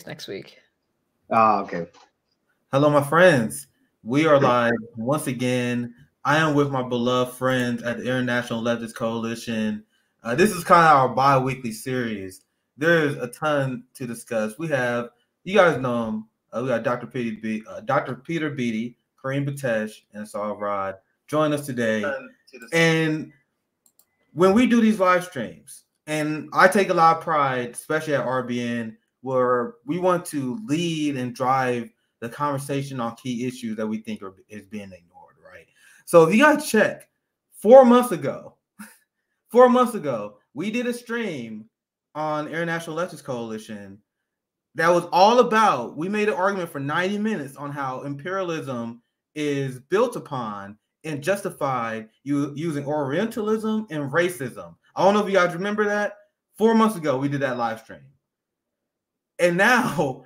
next week. Ah, okay. Hello, my friends. We are live once again. I am with my beloved friends at the International Leftist Coalition. This is kind of our bi-weekly series. There's a ton to discuss. We have, you guys know him. We got Dr. Peter Beatty, Kareem Batesh, and Saul Rod join us today. And when we do these live streams, and I take a lot of pride, especially at RBN, where we want to lead and drive the conversation on key issues that we think is being ignored, right? So if you guys check, 4 months ago, we did a stream on International Leftist Coalition that was all about, we made an argument for 90 minutes on how imperialism is built upon and justified using Orientalism and racism. I don't know if you guys remember that. 4 months ago, we did that live stream. And now,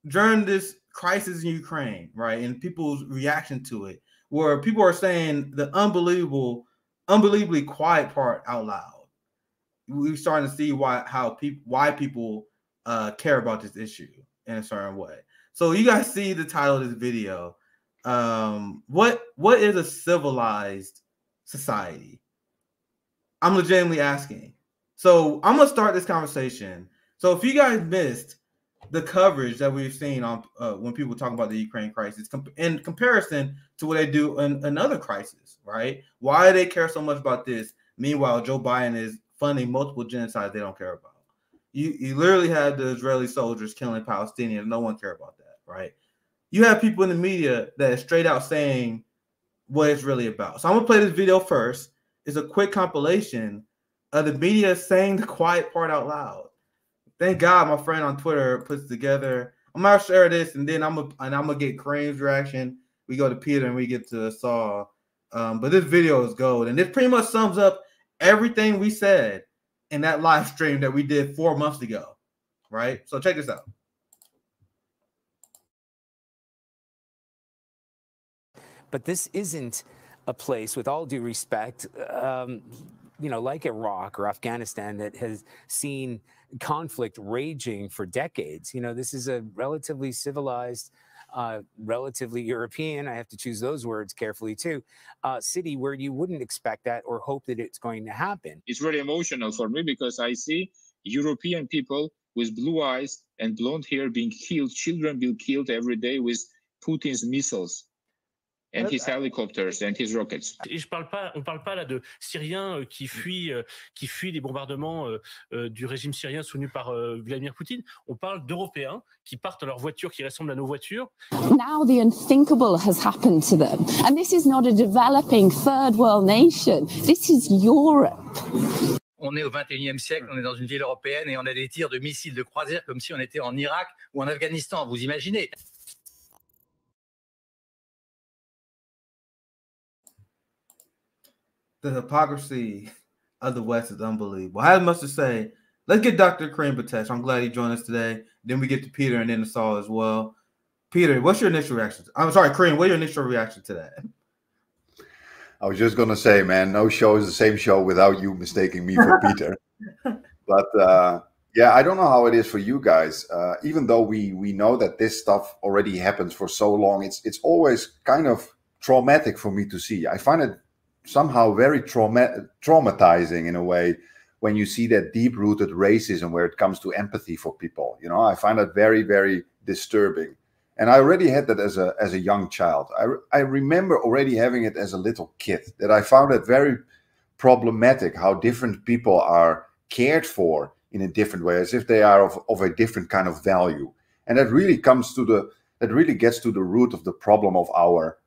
during this crisis in Ukraine, right, and people's reaction to it, where people are saying the unbelievably quiet part out loud, we're starting to see why people care about this issue in a certain way. So you guys see the title of this video. What is a civilized society? I'm legitimately asking. So I'm gonna start this conversation. So if you guys missed the coverage that we've seen on when people talk about the Ukraine crisis in comparison to what they do in other crises, right? Why do they care so much about this? Meanwhile, Joe Biden is funding multiple genocides they don't care about. You literally have the Israeli soldiers killing Palestinians. No one cares about that, right? You have people in the media that are straight out saying what it's really about. So I'm gonna play this video first. It's a quick compilation of the media saying the quiet part out loud. Thank God my friend on Twitter puts together. I'm gonna share this, and then I'm gonna get Kareem's reaction. We go to Peter and we get to Saul. But this video is gold, and it pretty much sums up everything we said in that live stream that we did 4 months ago, right? So check this out. But this isn't a place, with all due respect, like Iraq or Afghanistan, that has seen conflict raging for decades. This is a relatively civilized, relatively European, I have to choose those words carefully too, city where you wouldn't expect that or hope that it's going to happen. It's very emotional for me because I see European people with blue eyes and blonde hair being killed, children being killed every day with Putin's missiles and his helicopters and his rockets. Et on parle pas là de Syriens qui fuient des bombardements du régime syrien soutenu par Vladimir Poutine. On parle d'Européens qui partent dans leurs voitures qui ressemblent à nos voitures. Now the unthinkable has happened to them. And this is not a developing third world nation. This is Europe. On est au 21e siècle, on est dans une ville européenne et on a des tirs de missiles de croisière comme si on était en Irak ou en Afghanistan, vous imaginez? The hypocrisy of the West is unbelievable. I have much to say. Let's get Dr. Kareem Batesh. I'm glad he joined us today. Then we get to Peter and then to Saul as well. Peter, what's your initial reaction? I'm sorry, Kareem, what's your initial reaction to that? I was just going to say, man, no show is the same show without you mistaking me for Peter. But yeah, I don't know how it is for you guys. Even though we know that this stuff already happens for so long, it's always kind of traumatic for me to see. I find it somehow very traumatizing in a way when you see that deep-rooted racism where it comes to empathy for people. I find that very, very disturbing. And I already had that as a young child. I remember already having it as a little kid, that I found it very problematic how different people are cared for in a different way, as if they are of a different kind of value. And that really gets to the root of the problem of our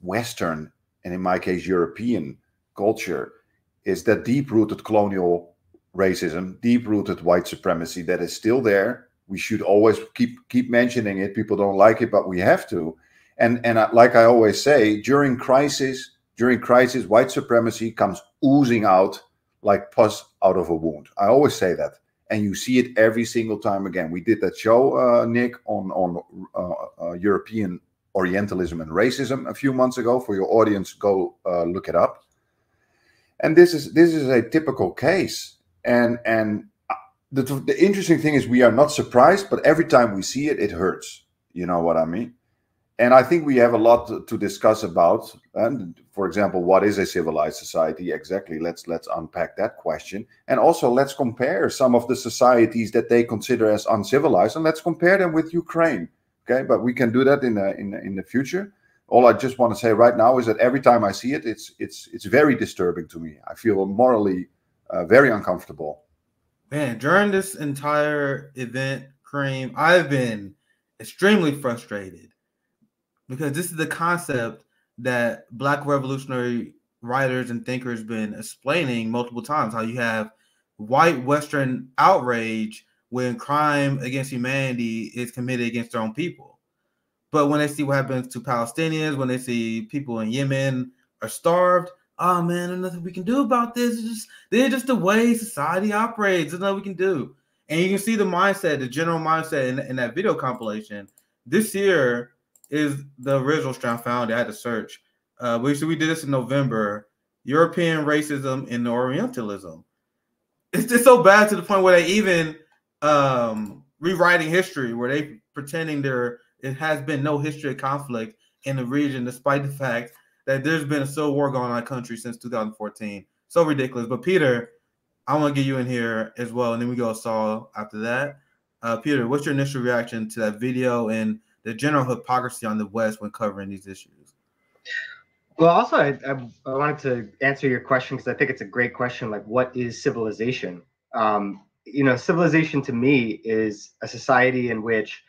Western, and in my case, European culture, is that deep-rooted colonial racism, deep-rooted white supremacy that is still there. We should always keep mentioning it. People don't like it, but we have to. And like I always say, during crisis, white supremacy comes oozing out like pus out of a wound. I always say that. And you see it every single time again. We did that show, Nick, on European Orientalism and racism a few months ago. For your audience, go look it up. And this is a typical case. And the interesting thing is we are not surprised, but every time we see it, it hurts. You know what I mean? And I think we have a lot to discuss about. And for example, what is a civilized society exactly? Let's unpack that question. And also let's compare some of the societies that they consider as uncivilized, and let's compare them with Ukraine. Okay, but we can do that in the future. All I just want to say right now is that every time I see it, it's very disturbing to me. I feel morally very uncomfortable. Man, during this entire event, Kareem, I've been extremely frustrated because this is the concept that Black revolutionary writers and thinkers been explaining multiple times, how you have white Western outrage when crime against humanity is committed against their own people. But when they see what happens to Palestinians, when they see people in Yemen are starved, oh man, there's nothing we can do about this. They're just the way society operates. There's nothing we can do. And you can see the mindset, the general mindset in that video compilation. This year is the original strand found. I had to search. We did this in November. European racism and Orientalism. It's just so bad to the point where they even rewriting history, where they pretending it has been no history of conflict in the region, despite the fact that there's been a civil war going on in the country since 2014. So ridiculous. But Peter, I want to get you in here as well, and then we go to Saul after that. Peter, what's your initial reaction to that video and the general hypocrisy on the West when covering these issues? Well, also, I wanted to answer your question because I think it's a great question. Like, what is civilization? Civilization to me is a society in which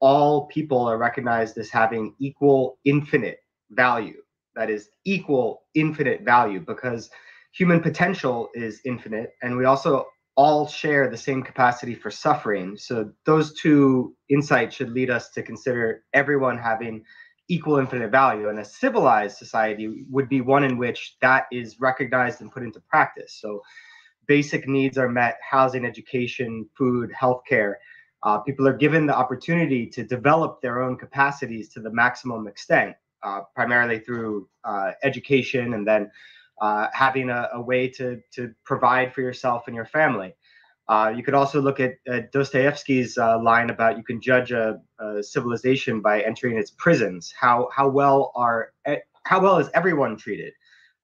all people are recognized as having equal, infinite value. That is equal, infinite value, because human potential is infinite, and we also all share the same capacity for suffering. So those two insights should lead us to consider everyone having equal, infinite value. And a civilized society would be one in which that is recognized and put into practice. So basic needs are met: housing, education, food, healthcare. People are given the opportunity to develop their own capacities to the maximum extent, primarily through education, and then having a way to provide for yourself and your family. You could also look at Dostoevsky's line about you can judge a civilization by entering its prisons. How well is everyone treated?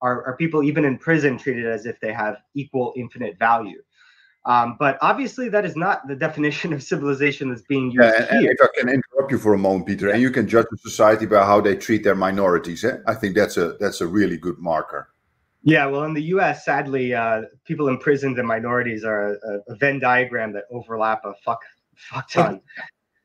Are people even in prison treated as if they have equal, infinite value? But obviously, that is not the definition of civilization that's being used here. And if I can interrupt you for a moment, Peter, and you can judge a society by how they treat their minorities. I think that's a really good marker. Yeah, well, in the U.S., sadly, people imprisoned and minorities are a Venn diagram that overlap a fuck ton.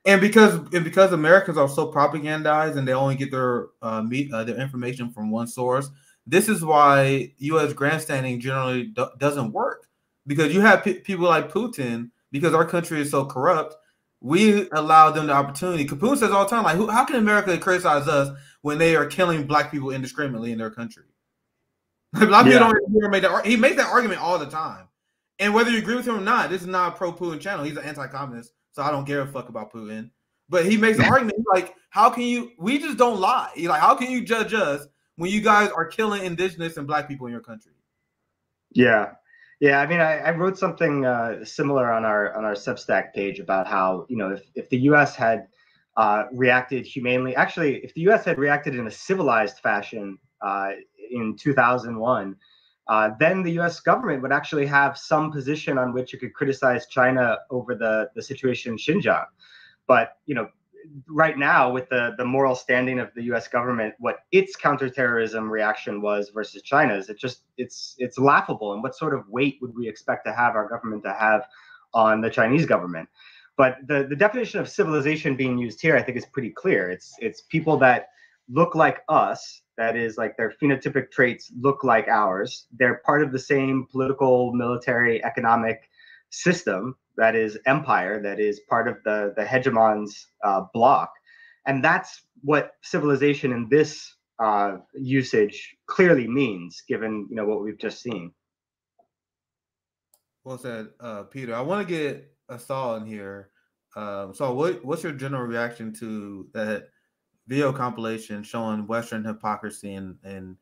And because Americans are so propagandized and they only get their information from one source, this is why U.S. grandstanding generally doesn't work. Because you have people like Putin, because our country is so corrupt, we allow them the opportunity. Putin says all the time, like, how can America criticize us when they are killing Black people indiscriminately in their country? Black people don't make that. He makes that argument all the time. And whether you agree with him or not, this is not a pro-Putin channel. He's an anti-communist, so I don't give a fuck about Putin. But he makes the argument like, how can you? We just don't lie. He's like, how can you judge us when you guys are killing indigenous and Black people in your country? Yeah. Yeah, I mean, I wrote something similar on our Substack page about how, if the U.S. had reacted humanely, actually, if the U.S. had reacted in a civilized fashion in 2001, then the U.S. government would actually have some position on which it could criticize China over the situation in Xinjiang. But, right now, with the moral standing of the U.S. government, what its counterterrorism reaction was versus China's, it's laughable. And what sort of weight would we expect to have our government to have on the Chinese government? But the definition of civilization being used here, I think, is pretty clear. It's people that look like us. That is, like, their phenotypic traits look like ours. They're part of the same political, military, economic system. That is empire, that is part of the hegemon's block. And that's what civilization in this usage clearly means, given what we've just seen. Well said, Peter. I want to get Saul in here. So what's your general reaction to that video compilation showing Western hypocrisy and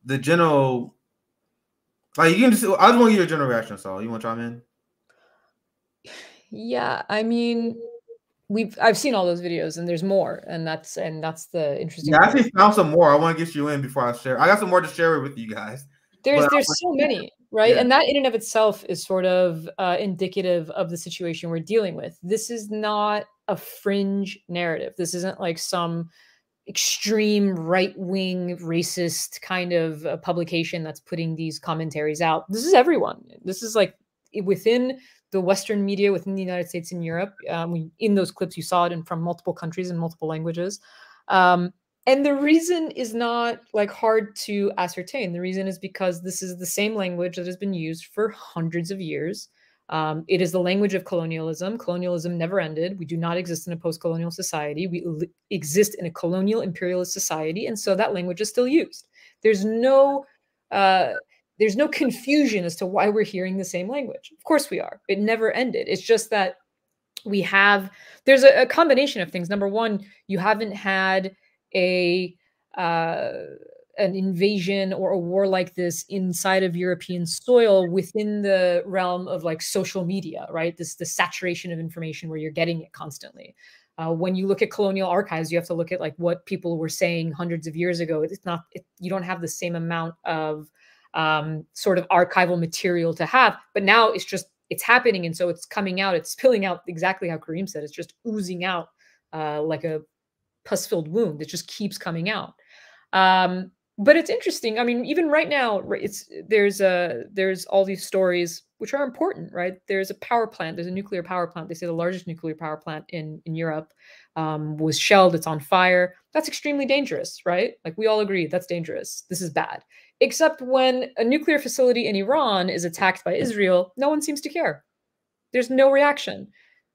the general, like, you can just, I just want to get your general reaction, Saul. You want to chime in? Yeah, I mean, I've seen all those videos, and there's more, and that's the interesting. Yeah, I part. actually found some more. I want to get you in before I share. I got some more to share with you guys. There's so many, right? Yeah. And that in and of itself is sort of indicative of the situation we're dealing with. This is not a fringe narrative. This isn't like some extreme right-wing racist kind of publication that's putting these commentaries out. This is everyone. This is like within the Western media, within the United States and Europe. In those clips, you saw it from multiple countries and multiple languages. And the reason is not like hard to ascertain. The reason is because this is the same language that has been used for hundreds of years. It is the language of colonialism. Colonialism never ended. We do not exist in a post-colonial society. We exist in a colonial imperialist society, and so that language is still used. There's no confusion as to why we're hearing the same language. Of course we are. It never ended. It's just that there's a combination of things. Number one, you haven't had an invasion or a war like this inside of European soil within the realm of like social media, right? The saturation of information where you're getting it constantly. When you look at colonial archives, you have to look at like what people were saying hundreds of years ago. You don't have the same amount of sort of archival material to have, but now it's happening. And so it's coming out, it's spilling out exactly how Kareem said, it's just oozing out like a pus-filled wound. It just keeps coming out. But it's interesting. I mean, even right now, there's all these stories which are important, right? There's a power plant. There's a nuclear power plant. They say the largest nuclear power plant in Europe was shelled. It's on fire. That's extremely dangerous, right? Like we all agree that's dangerous. This is bad. Except when a nuclear facility in Iran is attacked by Israel, no one seems to care. There's no reaction.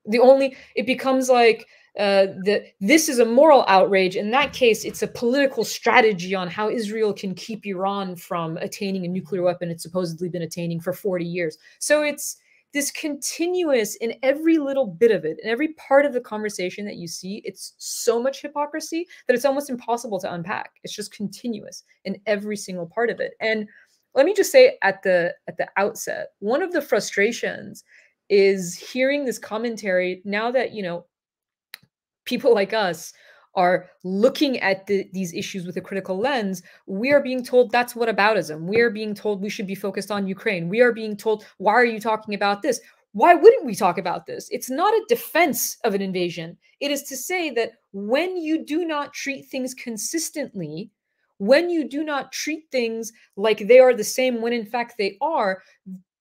It becomes like this is a moral outrage. In that case, it's a political strategy on how Israel can keep Iran from attaining a nuclear weapon it's supposedly been attaining for 40 years. So it's this continuous, in every little bit of it, in every part of the conversation that you see, it's so much hypocrisy that it's almost impossible to unpack. It's just continuous in every single part of it. And let me just say at the outset, one of the frustrations is hearing this commentary now that, people like us are looking at these issues with a critical lens. We are being told that's whataboutism. We are being told we should be focused on Ukraine. We are being told, why are you talking about this? Why wouldn't we talk about this? It's not a defense of an invasion. It is to say that when you do not treat things consistently, when you do not treat things like they are the same when in fact they are,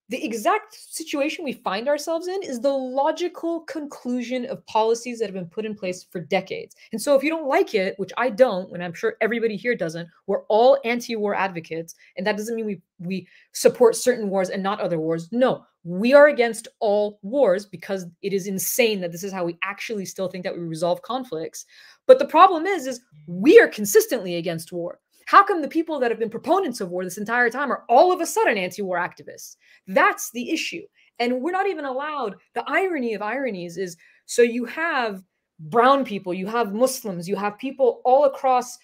the exact situation we find ourselves in is the logical conclusion of policies that have been put in place for decades. And so if you don't like it, which I don't, and I'm sure everybody here doesn't, we're all anti-war advocates. And that doesn't mean we support certain wars and not other wars. No, we are against all wars because it is insane that this is how we actually still think that we resolve conflicts. But the problem is we are consistently against war. How come the people that have been proponents of war this entire time are all of a sudden anti-war activists? That's the issue. And we're not even allowed. The irony of ironies is, so you have brown people, you have Muslims, you have people all across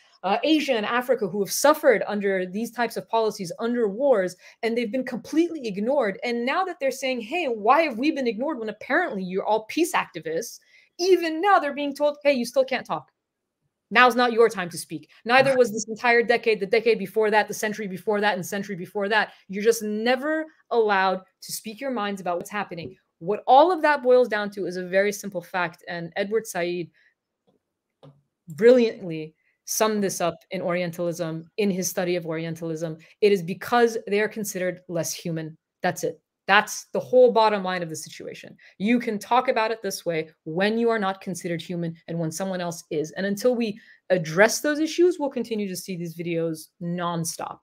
Asia and Africa who have suffered under these types of policies, under wars, and they've been completely ignored. And now that they're saying, hey, why have we been ignored when apparently you're all peace activists? Even now they're being told, hey, you still can't talk. Now's not your time to speak. Neither was this entire decade, the decade before that, the century before that, and century before that. You're just never allowed to speak your minds about what's happening. What all of that boils down to is a very simple fact. And Edward Said brilliantly summed this up in Orientalism, in his study of Orientalism. It is because they are considered less human. That's it. That's the whole bottom line of the situation. You can talk about it this way when you are not considered human and when someone else is. And until we address those issues, we'll continue to see these videos nonstop.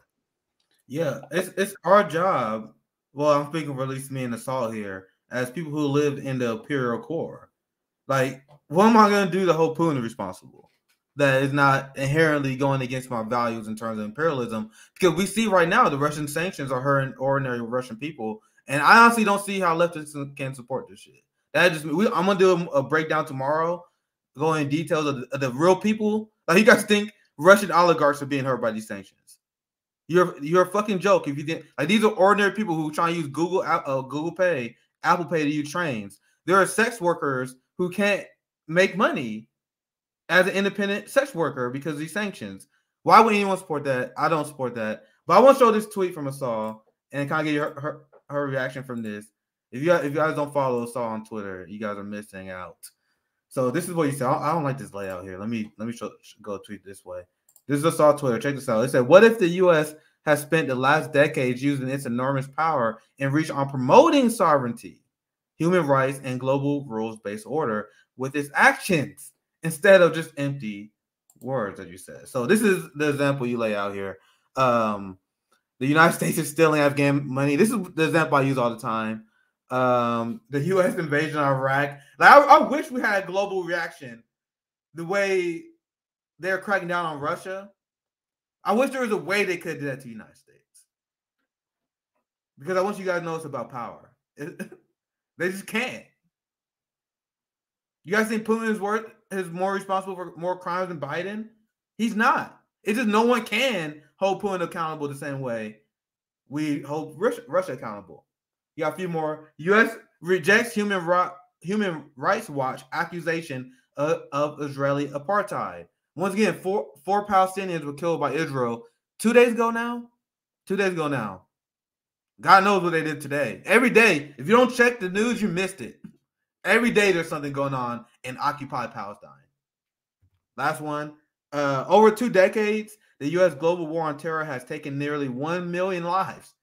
Yeah, it's our job. Well, I'm speaking for at least me and Assault here, as people who live in the imperial core. Like, what am I going to do to hold Putin responsible? That is not inherently going against my values in terms of imperialism. Because we see right now the Russian sanctions are hurting ordinary Russian people. And I honestly don't see how leftists can support this shit. I'm gonna do a breakdown tomorrow, go in details of the real people. Like, you guys think Russian oligarchs are being hurt by these sanctions? You're a fucking joke if you didn't. Like, these are ordinary people who try to use Google Pay, Apple Pay to use trains. There are sex workers who can't make money as an independent sex worker because of these sanctions. Why would anyone support that? I don't support that. But I want to show this tweet from Asal and kind of get her reaction from this. If you guys don't follow Asal on Twitter, you guys are missing out. So this is what you said. I don't like this layout here. Let me go tweet this way. This is Asal Twitter. Check this out. It said, "What if the U.S. has spent the last decades using its enormous power and reach on promoting sovereignty, human rights, and global rules-based order with its actions instead of just empty words," that you said. So this is the example you lay out here. The United States is stealing Afghan money. This is the example I use all the time. The U.S. invasion of Iraq. Like, I wish we had a global reaction the way they're cracking down on Russia. I wish there was a way they could do that to the United States. Because I want you guys to know it's about power. They just can't. You guys think Putin is more responsible for more crimes than Biden? He's not. It's just no one can hold Putin accountable the same way we hold Russia accountable. You got a few more. U.S. rejects Human Rights Watch accusation of Israeli apartheid. Once again, four Palestinians were killed by Israel 2 days ago now. 2 days ago now. God knows what they did today. Every day, if you don't check the news, you missed it. Every day there's something going on in occupied Palestine. Last one. Over 2 decades, the U.S. global war on terror has taken nearly 1 million lives.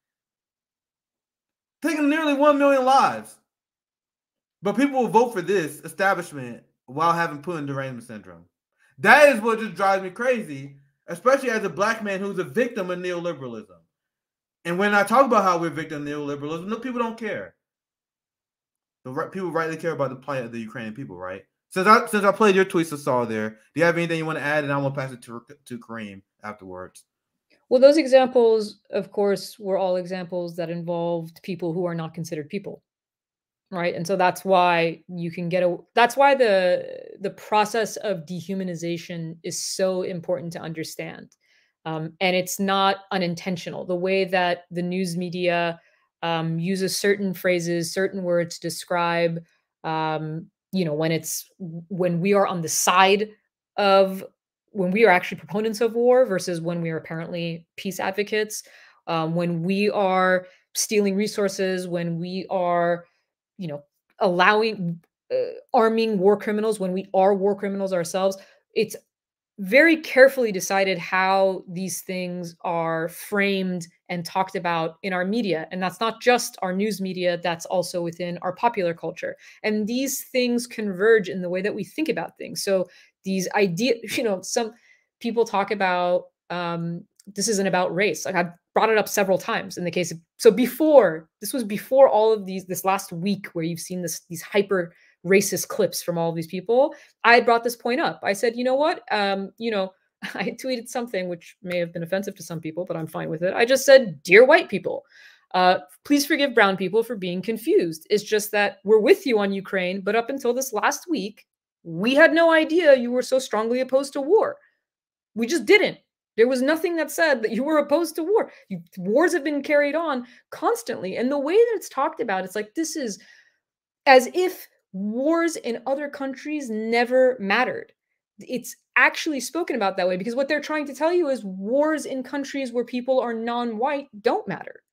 Taking nearly 1 million lives. But people will vote for this establishment while having Putin derangement syndrome. That is what just drives me crazy, especially as a black man who's a victim of neoliberalism. And when I talk about how we're victim of neoliberalism, no, people don't care. People rightly care about the plight of the Ukrainian people, right? Since I played your tweets, I saw there. Do you have anything you want to add? And I'm gonna pass it to Kareem afterwards. Well, those examples, of course, were all examples that involved people who are not considered people, right? And so that's why you can that's why the process of dehumanization is so important to understand. And it's not unintentional. The way that the news media uses certain phrases, certain words to describe, when we are on the side of, when we are actually proponents of war versus when we are apparently peace advocates, when we are stealing resources, when we are, allowing, arming war criminals, when we are war criminals ourselves. It's very carefully decided how these things are framed and talked about in our media. And that's not just our news media, that's also within our popular culture. And these things converge in the way that we think about things. So these ideas, some people talk about, this isn't about race. Like, I've brought it up several times in the case of, this was before all of this last week where you've seen these hyper racist clips from all of these people. I brought this point up. I said, you know what? I tweeted something which may have been offensive to some people, but I'm fine with it. I just said, "Dear white people, please forgive brown people for being confused. It's just that we're with you on Ukraine, but up until this last week, we had no idea you were so strongly opposed to war. We just didn't. There was nothing that said that you were opposed to war. Wars have been carried on constantly." And the way that it's talked about, it's like, this is as if wars in other countries never mattered. It's actually spoken about that way because what they're trying to tell you is wars in countries where people are non-white don't matter.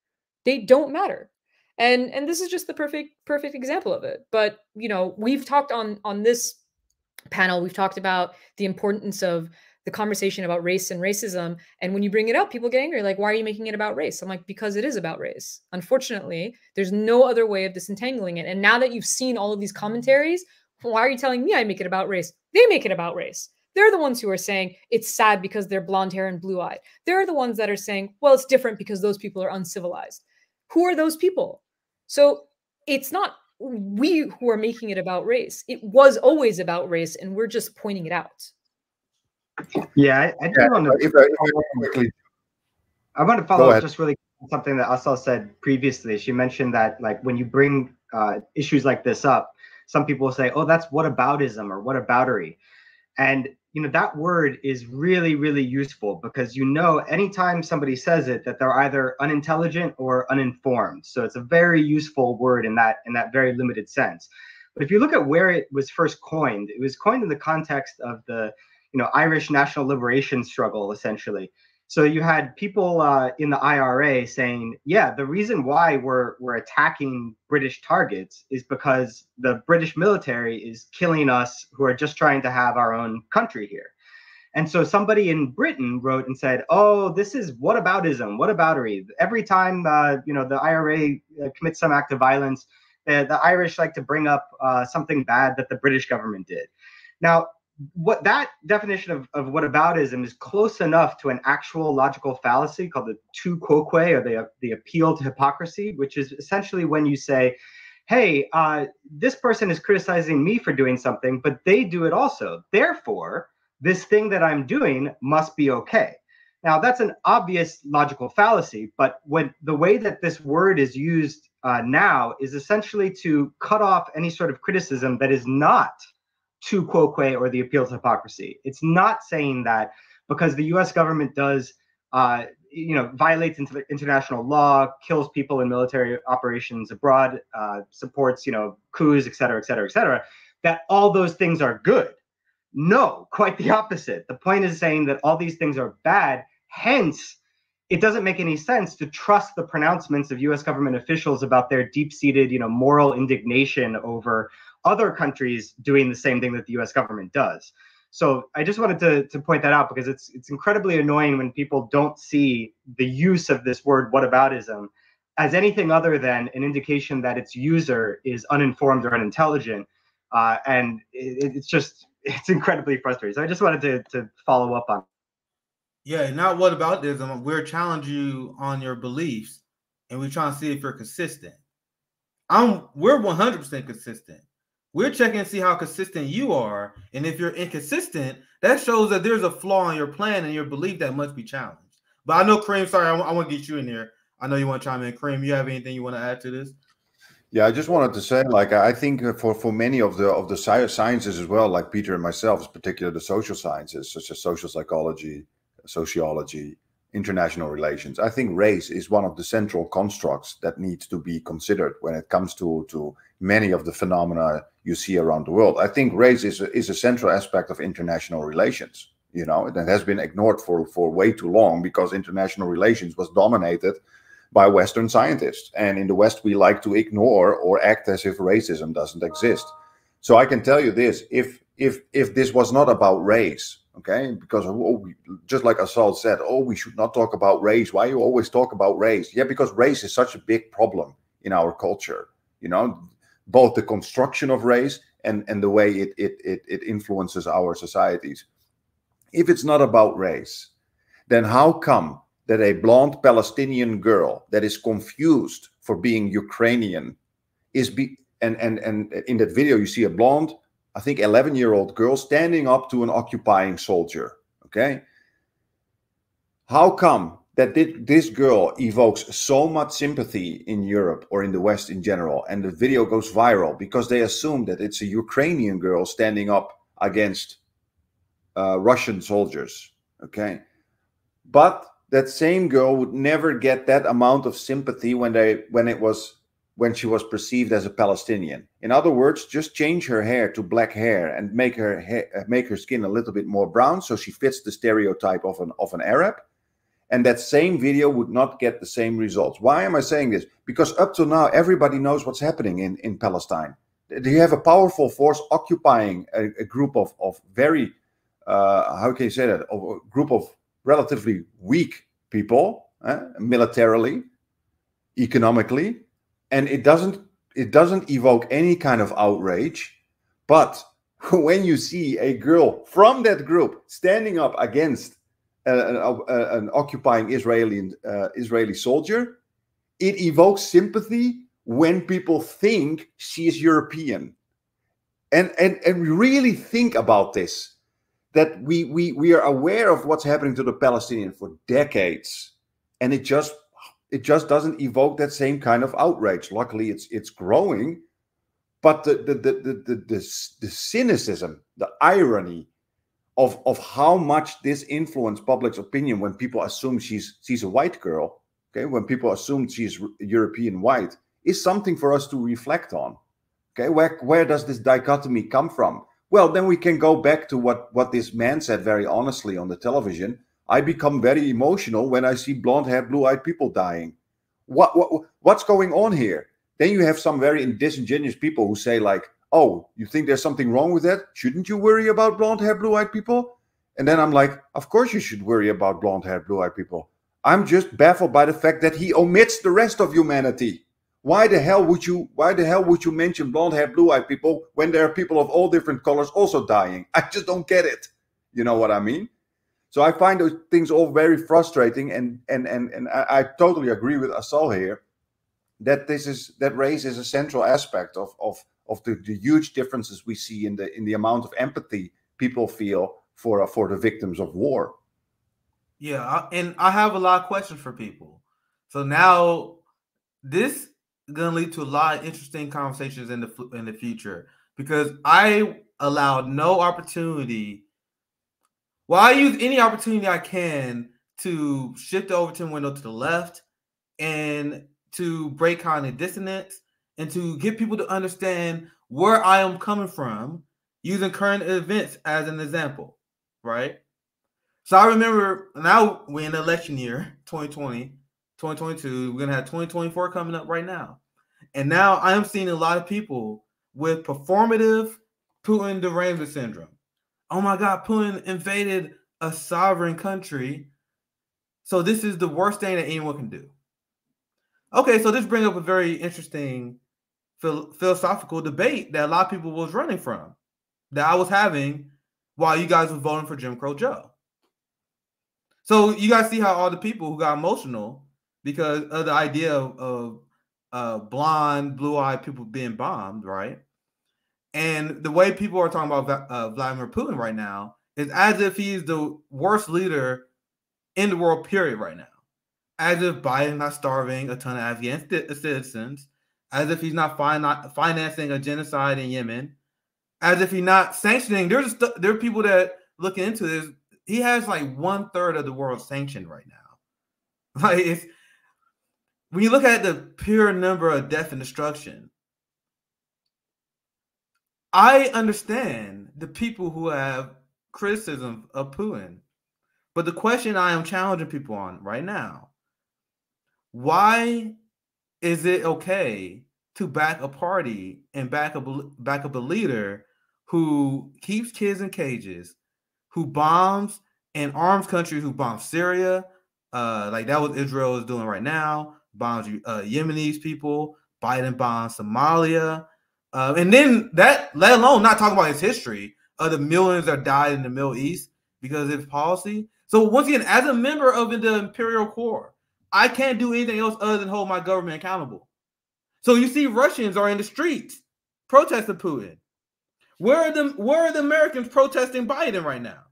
They don't matter. And this is just the perfect example of it. But, we've talked on this panel, we've talked about the importance of the conversation about race and racism. And when you bring it up, people get angry. Like, why are you making it about race? I'm like, because it is about race. Unfortunately, there's no other way of disentangling it. And now that you've seen all of these commentaries, why are you telling me I make it about race? They make it about race. They're the ones who are saying it's sad because they're blonde hair and blue-eyed. They're the ones that are saying, well, it's different because those people are uncivilized. Who are those people? So it's not we who are making it about race. It was always about race, and we're just pointing it out. Yeah, I want to follow up just really something that Asal said previously. She mentioned that, like, when you bring issues like this up, some people will say, "Oh, that's whataboutism or whataboutery," and that word is really, really useful because anytime somebody says it, that they're either unintelligent or uninformed. So it's a very useful word in that very limited sense. But if you look at where it was first coined, it was coined in the context of the Irish national liberation struggle, essentially. So you had people in the IRA saying, yeah, the reason why we're attacking British targets is because the British military is killing us who are just trying to have our own country here. And so somebody in Britain wrote and said, oh, this is whataboutism, whataboutery. Every time, the IRA commits some act of violence, the Irish like to bring up something bad that the British government did. Now, what that definition of whataboutism is close enough to an actual logical fallacy called the tu quoque, or the appeal to hypocrisy, which is essentially when you say, hey, this person is criticizing me for doing something, but they do it also. Therefore, this thing that I'm doing must be okay. Now, that's an obvious logical fallacy, but when the way that this word is used now is essentially to cut off any sort of criticism that is not tu quoque or the appeal to hypocrisy. It's not saying that because the US government does, violates international law, kills people in military operations abroad, supports, coups, et cetera, that all those things are good. No, quite the opposite. The point is saying that all these things are bad. Hence, it doesn't make any sense to trust the pronouncements of US government officials about their deep-seated, moral indignation over other countries doing the same thing that the US government does. So I just wanted to point that out because it's incredibly annoying when people don't see the use of this word whataboutism as anything other than an indication that its user is uninformed or unintelligent. And it's incredibly frustrating. So I just wanted to follow up on. Yeah, not whataboutism. We're challenging you on your beliefs, and we're trying to see if you're consistent. We're 100% consistent. We're checking to see how consistent you are, and if you're inconsistent, that shows that there's a flaw in your plan and your belief that must be challenged. But I know, Kareem, sorry, I want to get you in there. I know you want to chime in. Kareem, you have anything you want to add to this? Yeah, I just wanted to say, I think for many of the sciences as well, like Peter and myself, particularly the social sciences, such as social psychology, sociology, international relations, I think race is one of the central constructs that needs to be considered when it comes to many of the phenomena you see around the world. I think race is a central aspect of international relations. That has been ignored for way too long because international relations was dominated by Western scientists. And in the West, we like to ignore or act as if racism doesn't exist. So I can tell you this, if this was not about race, okay, because just like Assault said, we should not talk about race. Why you always talk about race? Yeah, because race is such a big problem in our culture, both the construction of race and the way it influences our societies. If it's not about race, then how come that a blonde Palestinian girl that is confused for being Ukrainian and in that video you see a blonde, I think 11-year-old girl standing up to an occupying soldier, okay? How come that this girl evokes so much sympathy in Europe or in the West in general, and the video goes viral because they assume that it's a Ukrainian girl standing up against Russian soldiers, okay? But that same girl would never get that amount of sympathy when she was perceived as a Palestinian. In other words, just change her hair to black hair and make her skin a little bit more brown so she fits the stereotype of an Arab. And that same video would not get the same results. Why am I saying this? Because up to now, everybody knows what's happening in Palestine. You have a powerful force occupying a group of very, how can you say that? A group of relatively weak people, militarily, economically, and it doesn't evoke any kind of outrage. But when you see a girl from that group standing up against an occupying Israeli soldier, it evokes sympathy when people think she is European. And really think about this. That we are aware of what's happening to the Palestinians for decades, and it just doesn't evoke that same kind of outrage. Luckily, it's growing, but the cynicism, the irony of how much this influenced public opinion when people assume she's a white girl, okay, when people assume she's European white, is something for us to reflect on. Okay, where does this dichotomy come from? Well, then we can go back to what this man said very honestly on the television. I become very emotional when I see blonde-haired, blue-eyed people dying. What's going on here? Then you have some very disingenuous people who say like, oh, you think there's something wrong with that? Shouldn't you worry about blonde-haired, blue-eyed people? And then I'm like, of course you should worry about blonde-haired, blue-eyed people. I'm just baffled by the fact that he omits the rest of humanity. Why the hell would you mention blonde-haired, blue-eyed people when there are people of all different colors also dying? I just don't get it. You know what I mean? So I find those things all very frustrating, and I totally agree with Asal here that race is a central aspect of the huge differences we see in the amount of empathy people feel for the victims of war. Yeah, and I have a lot of questions for people. So now this is going to lead to a lot of interesting conversations in the future, because I allowed no opportunity. Well, I use any opportunity I can to shift the Overton window to the left and to break cognitive dissonance and to get people to understand where I am coming from using current events as an example, right? So I remember, now we're in the election year, 2020, 2022. We're going to have 2024 coming up right now. And now I am seeing a lot of people with performative Putin derangement syndrome. Oh my God, Putin invaded a sovereign country, so this is the worst thing that anyone can do. Okay, so this brings up a very interesting philosophical debate that a lot of people was running from, that I was having while you guys were voting for Jim Crow Joe. So you guys see how all the people who got emotional because of the idea of blonde, blue-eyed people being bombed, right? And the way people are talking about Vladimir Putin right now is as if he's the worst leader in the world, period, right now. As if Biden's not starving a ton of Afghan citizens, as if he's not financing a genocide in Yemen, as if he's not sanctioning. There are people that looking into this. He has like 1/3 of the world sanctioned right now. Like, when you look at the pure number of death and destruction, I understand the people who have criticism of Putin, but the question I am challenging people on right now: why is it okay to back a party and back up a leader who keeps kids in cages, who bombs and arms countries, who bombs Syria, like that what Israel is doing right now, bombs Yemenis people, Biden bombs Somalia, and then that, let alone not talking about his history of the millions that died in the Middle East because of his policy. So once again, as a member of the Imperial Corps, I can't do anything else other than hold my government accountable. So you see Russians are in the streets protesting Putin. Where are the Americans protesting Biden right now?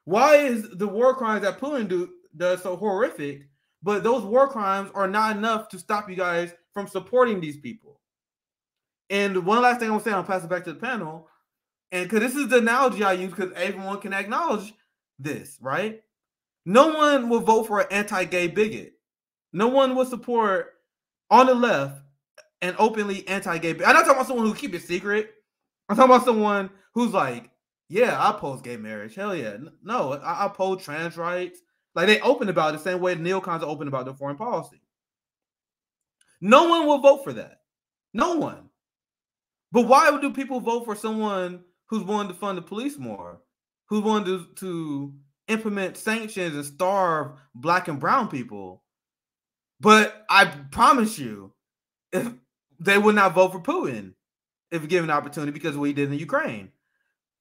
Why is the war crimes that Putin does so horrific, but those war crimes are not enough to stop you guys from supporting these people? And one last thing I'm going to say, I'll pass it back to the panel. And because this is the analogy I use, because everyone can acknowledge this, right? No one will vote for an anti-gay bigot. No one will support on the left an openly anti-gay bigot. I'm not talking about someone who keep it secret. I'm talking about someone who's like, yeah, I oppose gay marriage. Hell yeah. No, I oppose trans rights. Like, they open about it the same way the neocons are open about their foreign policy. No one will vote for that. No one. But why do people vote for someone who's willing to fund the police more, who's willing to implement sanctions and starve Black and brown people? But I promise you, if they would not vote for Putin if given an opportunity, because of what he did in Ukraine.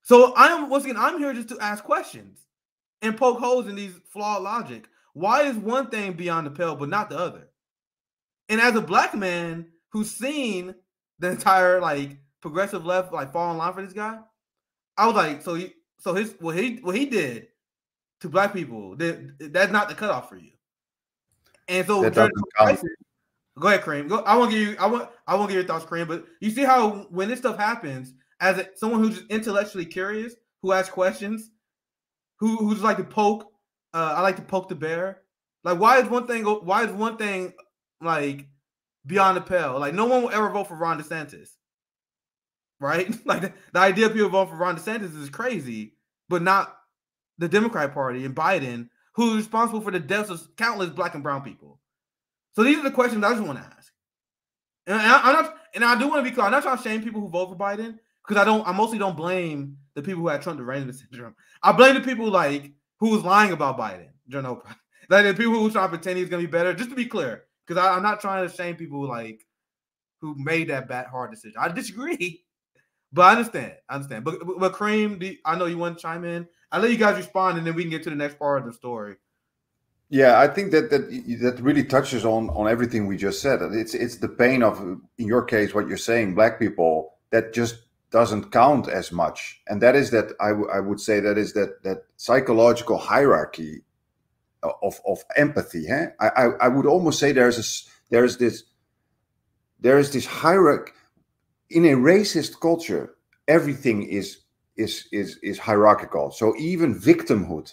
So I'm here just to ask questions and poke holes in these flawed logic. Why is one thing beyond the pale but not the other? And as a Black man who's seen the entire like progressive left like fall in line for this guy, I was like, what he did to Black people, that's not the cutoff for you. And so go ahead, Kareem. I won't give you your thoughts, Kareem. But you see how when this stuff happens, as someone who's just intellectually curious, who asks questions, who's like to poke, I like to poke the bear. Like, why is one thing like beyond the pale? Like, no one will ever vote for Ron DeSantis. right? Like the idea of people voting for Ron DeSantis is crazy, but not the Democratic Party and Biden, who's responsible for the deaths of countless Black and brown people. So these are the questions I just want to ask. And I do want to be clear. I'm not trying to shame people who vote for Biden, because I mostly don't blame the people who had Trump derangement syndrome. I blame the people like who was lying about Biden. You know, like the people who trying to pretend he's gonna be better. Just to be clear, because I'm not trying to shame people like who made that bad hard decision. I disagree, but I understand. But Kareem, I know you want to chime in. I'll let you guys respond, and then we can get to the next part of the story. Yeah, I think that really touches on everything we just said. It's the pain of, in your case, what you're saying, Black people, that just doesn't count as much, and that is that I would say that is that psychological hierarchy of empathy. I would almost say there is this hierarchy in a racist culture. Everything is hierarchical. So even victimhood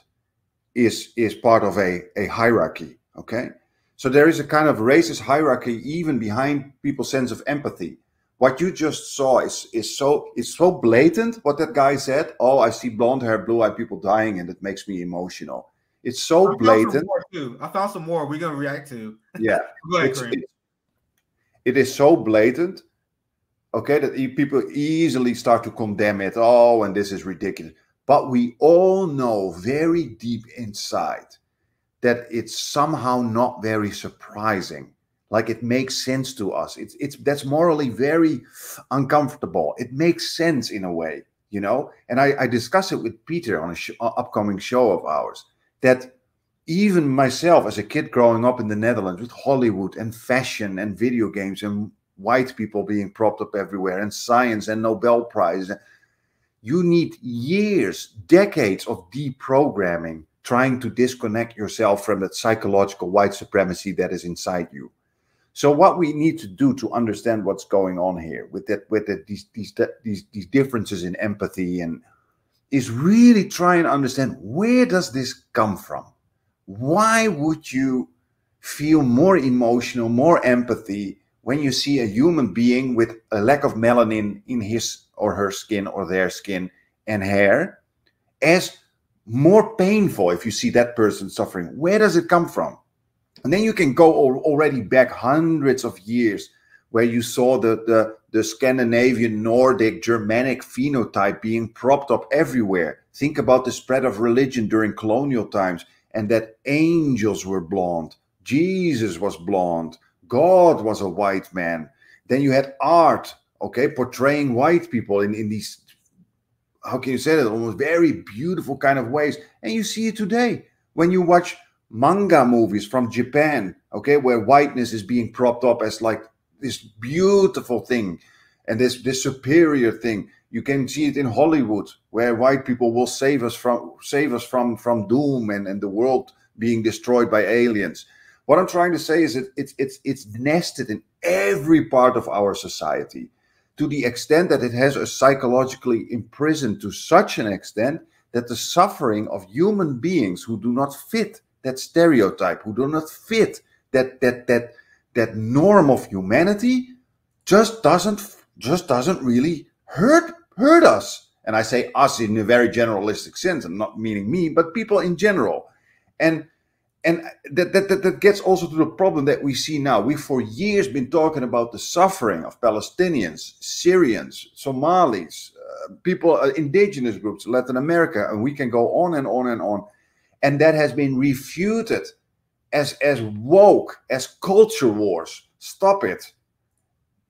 is part of a hierarchy. Okay, so there is a kind of racist hierarchy even behind people's sense of empathy. What you just saw is so blatant. What that guy said. Oh, I see blonde hair, blue-eyed people dying, and it makes me emotional. It's so blatant. I found some more we're gonna react to. Yeah, go ahead, Kareem. It is so blatant. Okay, that people easily start to condemn it. Oh, and this is ridiculous. But we all know very deep inside that it's somehow not very surprising. Like it makes sense to us. That's morally very uncomfortable. It makes sense in a way, you know. And I discuss it with Peter on an upcoming show of ours, that even myself as a kid growing up in the Netherlands with Hollywood and fashion and video games and white people being propped up everywhere and science and Nobel Prize, you need years, decades of deprogramming trying to disconnect yourself from that psychological white supremacy that is inside you. So what we need to do to understand what's going on here with these differences in empathy and is really try and understand, where does this come from? Why would you feel more emotional, more empathy when you see a human being with a lack of melanin in his or her skin or their skin and hair as more painful if you see that person suffering? Where does it come from? And then you can go already back hundreds of years where you saw the Scandinavian, Nordic, Germanic phenotype being propped up everywhere. Think about the spread of religion during colonial times, and that angels were blonde, Jesus was blonde, God was a white man. Then you had art, okay, portraying white people in these, how can you say that, almost very beautiful kind of ways. And you see it today when you watch manga movies from Japan, okay, where whiteness is being propped up as like this beautiful thing and this superior thing. You can see it in Hollywood, where white people will save us from doom and the world being destroyed by aliens. What I'm trying to say is that it's nested in every part of our society, to the extent that it has us psychologically imprisoned to such an extent that the suffering of human beings who do not fit that stereotype, who do not fit that norm of humanity, just doesn't really hurt us. And I say us in a very generalistic sense, and not meaning me, but people in general. And that gets also to the problem that we see now. We've for years been talking about the suffering of Palestinians, Syrians, Somalis, people, indigenous groups, Latin America, and we can go on and on and on. And that has been refuted as woke, as culture wars. Stop it.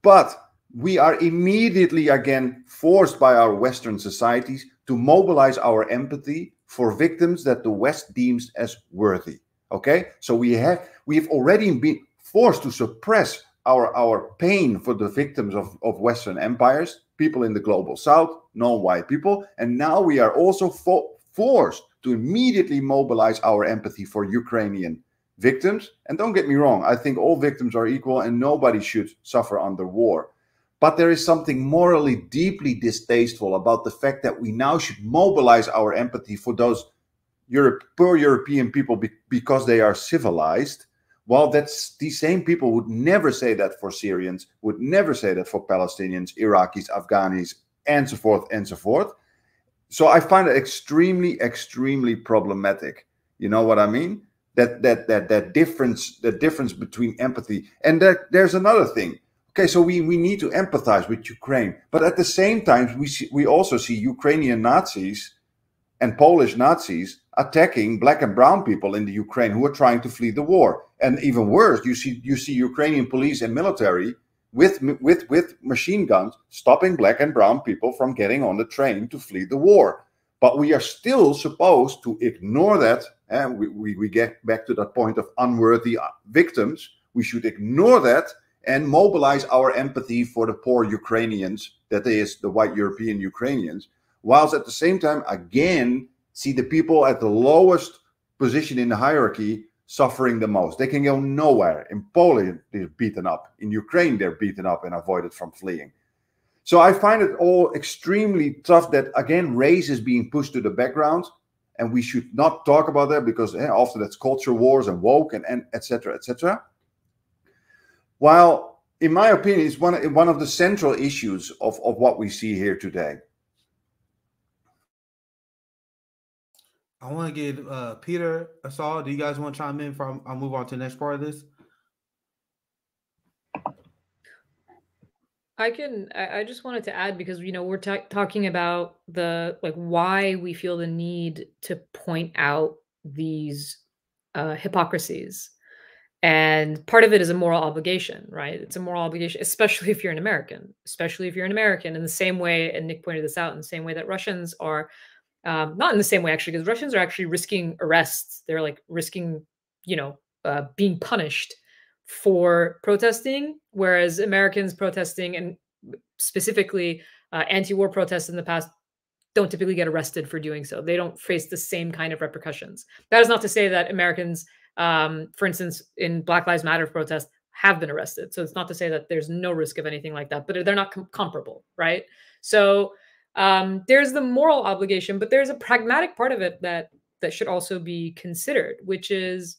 But we are immediately again forced by our Western societies to mobilize our empathy for victims that the West deems as worthy. Okay, so we've already been forced to suppress our pain for the victims of Western empires, people in the global South, non-white people, and now we are also forced to immediately mobilize our empathy for Ukrainian victims. And don't get me wrong, I think all victims are equal and nobody should suffer under war. But there is something morally deeply distasteful about the fact that we now should mobilize our empathy for those poor European people because they are civilized, while these same people would never say that for Syrians, would never say that for Palestinians, Iraqis, Afghanis, and so forth and so forth. So I find it extremely, extremely problematic. You know what I mean? That difference between empathy, and there's another thing. Okay, so we need to empathize with Ukraine, but at the same time we also see Ukrainian Nazis and Polish Nazis attacking black and brown people in the Ukraine who are trying to flee the war. And even worse, you see Ukrainian police and military with machine guns stopping black and brown people from getting on the train to flee the war. But we are still supposed to ignore that. And we get back to that point of unworthy victims. We should ignore that and mobilize our empathy for the poor Ukrainians, that is the white European Ukrainians, whilst at the same time, again, see the people at the lowest position in the hierarchy suffering the most. They can go nowhere. In Poland, they're beaten up. In Ukraine, they're beaten up and avoided from fleeing. So I find it all extremely tough that, again, race is being pushed to the background, and we should not talk about that because often that's culture wars and woke and et cetera, et cetera. While, in my opinion, it's one of the central issues of what we see here today. I want to give Peter a saw. Do you guys want to chime in before I'll move on to the next part of this? I just wanted to add, because, you know, we're talking about why we feel the need to point out these hypocrisies. And part of it is a moral obligation, right? It's a moral obligation, especially if you're an American, in the same way, and Nick pointed this out, in the same way that Russians are, not in the same way actually, because Russians are actually risking arrests. They're like risking, being punished for protesting, whereas Americans protesting, and specifically anti-war protests in the past, don't typically get arrested for doing so. They don't face the same kind of repercussions. That is not to say that Americans, for instance, in Black Lives Matter protests, have been arrested. So it's not to say that there's no risk of anything like that, but they're not comparable, right? So there's the moral obligation, but there's a pragmatic part of it that should also be considered, which is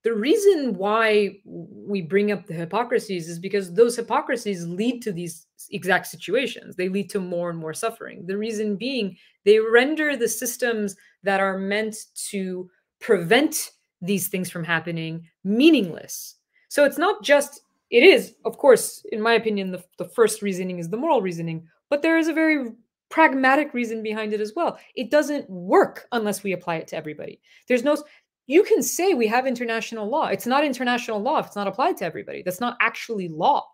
the reason why we bring up the hypocrisies is because those hypocrisies lead to these exact situations. They lead to more and more suffering. The reason being, they render the systems that are meant to prevent these things from happening meaningless. So it's not just, it is, of course, in my opinion, the first reasoning is the moral reasoning, but there is a very pragmatic reason behind it as well. It doesn't work unless we apply it to everybody. There's no, you can say we have international law. It's not international law if it's not applied to everybody. That's not actually law.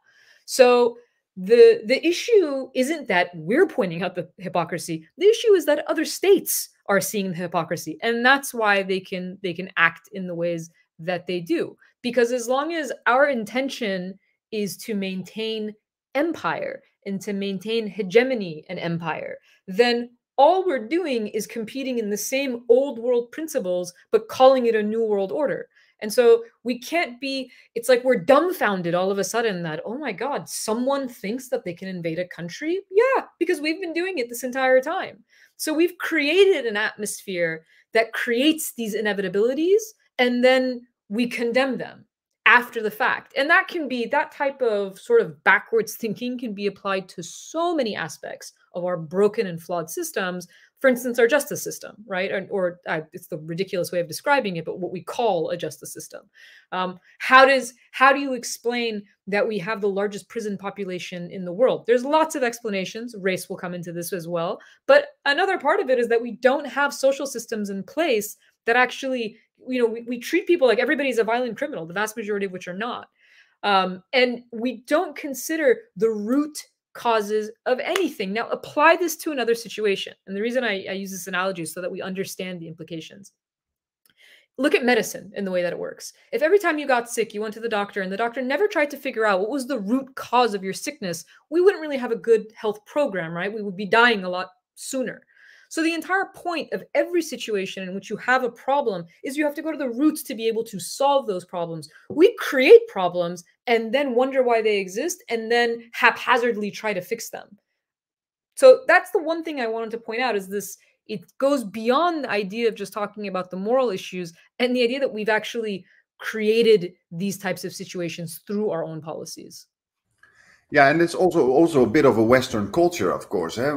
So the issue isn't that we're pointing out the hypocrisy. The issue is that other states are seeing the hypocrisy, and that's why they can act in the ways that they do. Because as long as our intention is to maintain empire and to maintain hegemony and empire, then all we're doing is competing in the same old world principles, but calling it a new world order. And so we can't be, it's like we're dumbfounded all of a sudden that, oh my God, someone thinks that they can invade a country? Yeah, because we've been doing it this entire time. So we've created an atmosphere that creates these inevitabilities, and then we condemn them after the fact. And that can be, that type of sort of backwards thinking can be applied to so many aspects of our broken and flawed systems. For instance, our justice system, right? Or it's the ridiculous way of describing it, but what we call a justice system. How do you explain that we have the largest prison population in the world? There's lots of explanations. Race will come into this as well. But another part of it is that we don't have social systems in place that actually, we treat people like everybody's a violent criminal, the vast majority of which are not. And we don't consider the root causes of anything. Now, apply this to another situation. And the reason I use this analogy is so that we understand the implications. Look at medicine and the way that it works. If every time you got sick, you went to the doctor and the doctor never tried to figure out what was the root cause of your sickness, we wouldn't really have a good health program, right? We would be dying a lot sooner. So the entire point of every situation in which you have a problem is you have to go to the roots to be able to solve those problems. We create problems and then wonder why they exist and then haphazardly try to fix them. So that's the one thing I wanted to point out is this, it goes beyond the idea of just talking about the moral issues and the idea that we've actually created these types of situations through our own policies. Yeah, and it's also a bit of a Western culture, of course. Eh?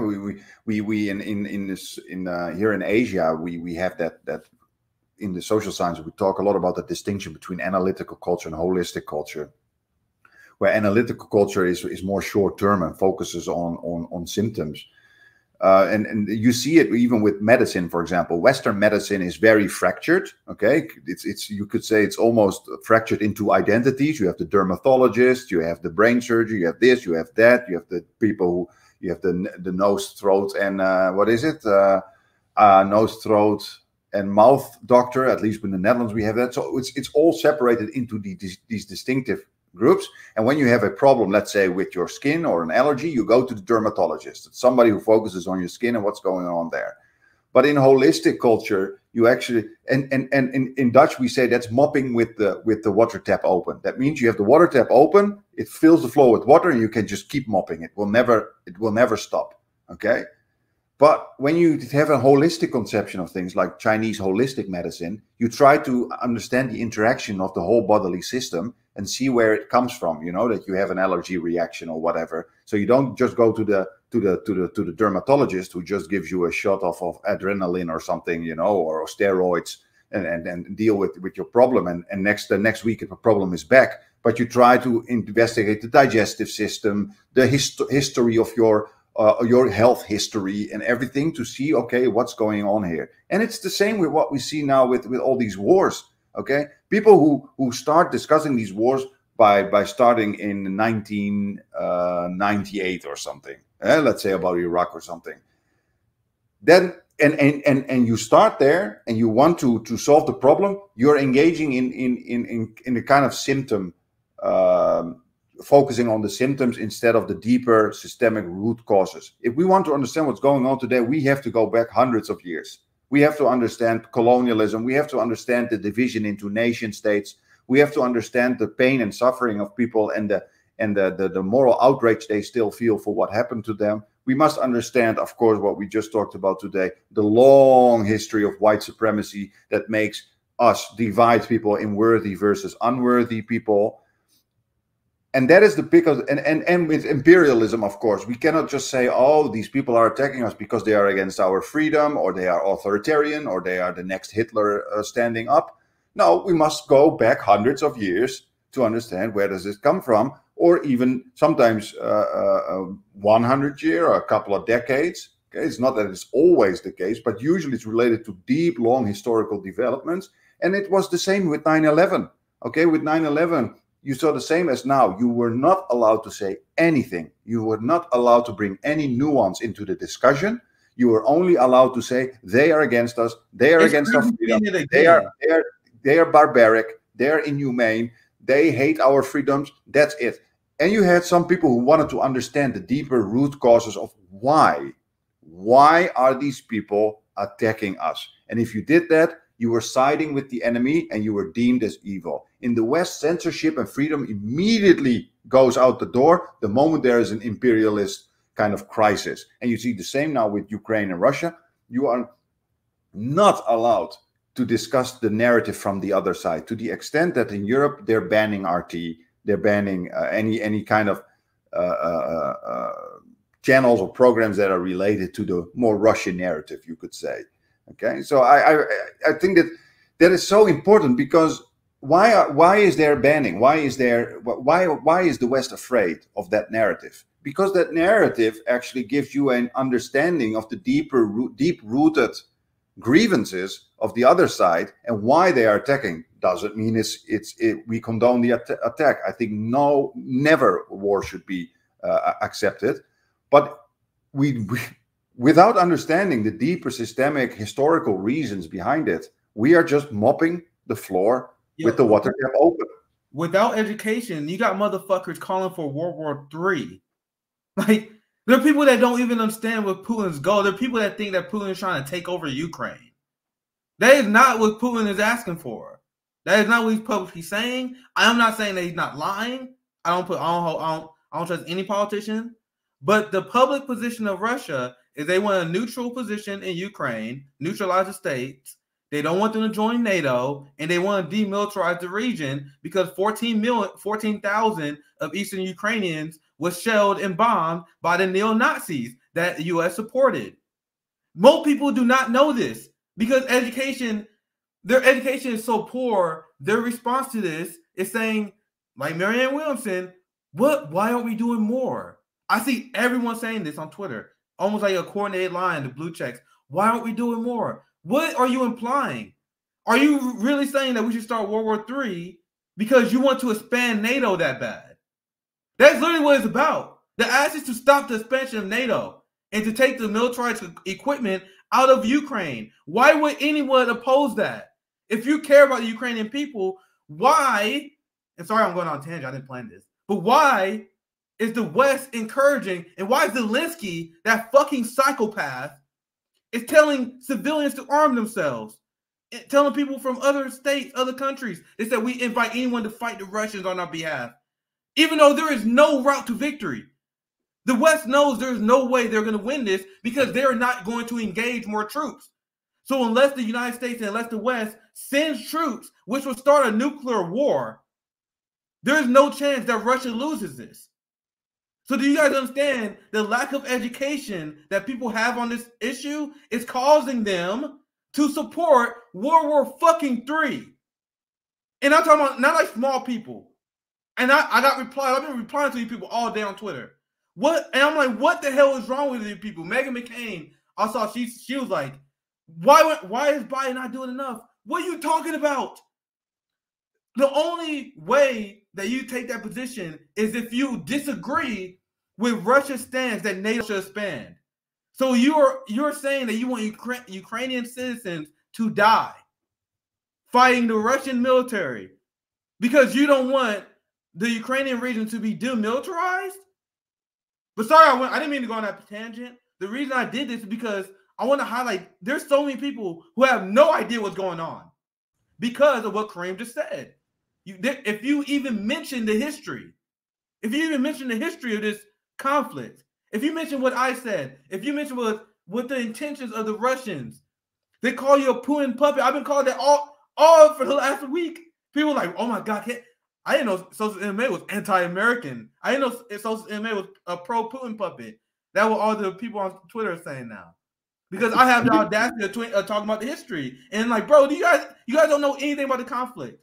We in this here in Asia, we have that in the social science we talk a lot about the distinction between analytical culture and holistic culture, where analytical culture is more short term and focuses on symptoms. And you see it even with medicine, for example. Western medicine is very fractured. Okay, it's you could say it's almost fractured into identities. You have the dermatologist, you have the brain surgeon, you have this, you have that, you have the people who you have the nose, throat, and what is it? Nose, throat, and mouth doctor. At least in the Netherlands we have that. So it's all separated into these distinctive groups. And when you have a problem, let's say with your skin or an allergy, you go to the dermatologist. It's somebody who focuses on your skin and what's going on there. But in holistic culture, you actually and in Dutch we say that's mopping with the water tap open. That means you have the water tap open, it fills the floor with water, and you can just keep mopping. It will never stop. Okay. But when you have a holistic conception of things like Chinese holistic medicine, you try to understand the interaction of the whole bodily system and see where it comes from. You know, that you have an allergy reaction or whatever. So you don't just go to the dermatologist who just gives you a shot of adrenaline or something, you know, or steroids and deal with your problem. And the next week the problem is back. But you try to investigate the digestive system, the history of your health history and everything to see, okay, what's going on here. And it's the same with what we see now with all these wars. Okay, people who start discussing these wars by starting in 1998 or something, let's say about Iraq or something. Then and you start there and you want to solve the problem. You're engaging in a kind of symptom. Focusing on the symptoms instead of the deeper systemic root causes. If we want to understand what's going on today, we have to go back hundreds of years. We have to understand colonialism. We have to understand the division into nation states. We have to understand the pain and suffering of people and the moral outrage they still feel for what happened to them. We must understand, of course, what we just talked about today, the long history of white supremacy that makes us divide people in worthy versus unworthy people. And that is because with imperialism, of course, we cannot just say, oh, these people are attacking us because they are against our freedom, or they are authoritarian, or they are the next Hitler standing up. No, we must go back hundreds of years to understand where does this come from, or even sometimes 100 years or a couple of decades. Okay, it's not that it's always the case, but usually it's related to deep, long historical developments. And it was the same with 9/11. Okay, with 9/11. You saw the same as now. You were not allowed to say anything. You were not allowed to bring any nuance into the discussion. You were only allowed to say they are against us. They are against our freedom. They are barbaric. They are inhumane. They hate our freedoms. That's it. And you had some people who wanted to understand the deeper root causes of why. Why are these people attacking us? And if you did that, you were siding with the enemy and you were deemed as evil. In the West, censorship and freedom immediately goes out the door the moment there is an imperialist kind of crisis. And you see the same now with Ukraine and Russia. You are not allowed to discuss the narrative from the other side, to the extent that in Europe they're banning RT, they're banning any kind of channels or programs that are related to the more Russian narrative, you could say. Okay, so I think that is so important, because why is there banning? Why is the West afraid of that narrative? Because that narrative actually gives you an understanding of the deep-rooted grievances of the other side and why they are attacking. Doesn't mean we condone the attack. I think never war should be accepted, but without understanding the deeper systemic historical reasons behind it, we are just mopping the floor with the water tap open. Without education, you got motherfuckers calling for World War III. Like, there are people that don't even understand what Putin's goal. There are people that think that Putin is trying to take over Ukraine. That is not what Putin is asking for. That is not what he's publicly saying. I am not saying that he's not lying. I don't trust any politician. But the public position of Russia is they want a neutral position in Ukraine, neutralize the states. They don't want them to join NATO, and they want to demilitarize the region because 14,000 of Eastern Ukrainians was shelled and bombed by the neo-Nazis that the U.S. supported. Most people do not know this because their education is so poor. Their response to this is saying, like Marianne Williamson, why aren't we doing more? I see everyone saying this on Twitter, almost like a coordinated line, the blue checks. Why aren't we doing more? What are you implying? Are you really saying that we should start World War III because you want to expand NATO that bad? That's literally what it's about. The ask is to stop the expansion of NATO and to take the militarized equipment out of Ukraine. Why would anyone oppose that? If you care about the Ukrainian people, why, and sorry I'm going on a tangent, I didn't plan this, but why is the West encouraging, and why is Zelensky, that fucking psychopath, is telling civilians to arm themselves? Telling people from other states, other countries, they said we invite anyone to fight the Russians on our behalf, even though there is no route to victory. The West knows there's no way they're going to win this because they're not going to engage more troops. So unless the United States and unless the West sends troops, which will start a nuclear war, there's no chance that Russia loses this. So do you guys understand the lack of education that people have on this issue is causing them to support World War fucking III? And I'm talking about not like small people. And I got replied. I've been replying to these people all day on Twitter. What? And I'm like, what the hell is wrong with these people? Meghan McCain, I saw she was like, why is Biden not doing enough? What are you talking about? The only way that you take that position is if you disagree with Russia's stance that NATO should expand. So you're saying that you want Ukrainian citizens to die fighting the Russian military because you don't want the Ukrainian region to be demilitarized? But sorry, I didn't mean to go on that tangent. The reason I did this is because I want to highlight there's so many people who have no idea what's going on because of what Kareem just said. If you even mention the history, of this conflict, if you mention what I said, if you mention what the intentions of the Russians, they call you a Putin puppet. I've been called that all for the last week. People are like, oh my God, I didn't know SocialistMMA was anti-American. I didn't know SocialistMMA was a pro-Putin puppet. That's what all the people on Twitter are saying now. Because I have the audacity of talking about the history. And like, bro, you guys don't know anything about the conflict.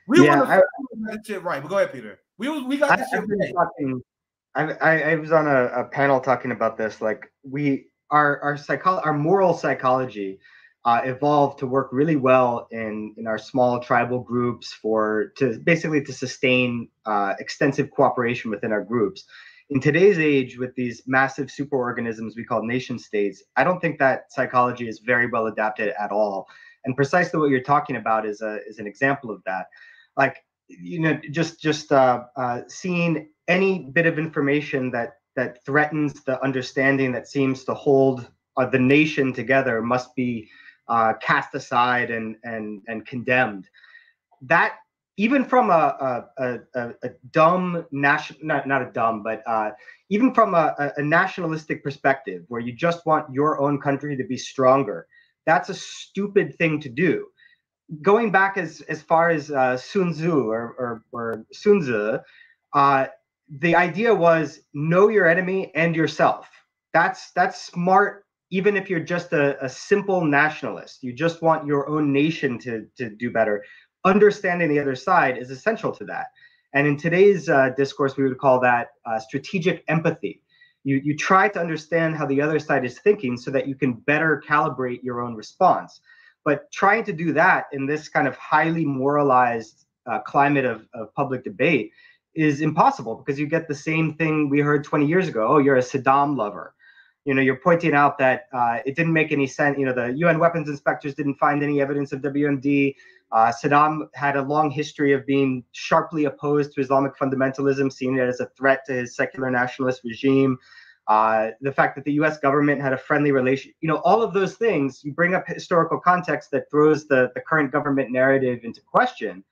We want to get this shit right. But go ahead, Peter. We got this shit right. I was on a panel talking about this. Like our moral psychology evolved to work really well in our small tribal groups to sustain extensive cooperation within our groups. In today's age, with these massive superorganisms we call nation states, I don't think that psychology is very well adapted at all. And precisely what you're talking about is an example of that. Like, just seeing any bit of information that threatens the understanding that seems to hold the nation together must be cast aside and condemned. That even from a dumb even from a nationalistic perspective, where you just want your own country to be stronger, that's a stupid thing to do. Going back as far as Sun Tzu or Sun Tzu, the idea was know your enemy and yourself. That's smart. Even if you're just a simple nationalist, you just want your own nation to do better. Understanding the other side is essential to that. And in today's discourse, we would call that strategic empathy. You try to understand how the other side is thinking so that you can better calibrate your own response. But trying to do that in this kind of highly moralized climate of public debate is impossible, because you get the same thing we heard 20 years ago. Oh, you're a Saddam lover. You're pointing out that it didn't make any sense. The UN weapons inspectors didn't find any evidence of WMD. Saddam had a long history of being sharply opposed to Islamic fundamentalism, seeing it as a threat to his secular nationalist regime. The fact that the US government had a friendly relation, all of those things, you bring up historical context that throws the current government narrative into question,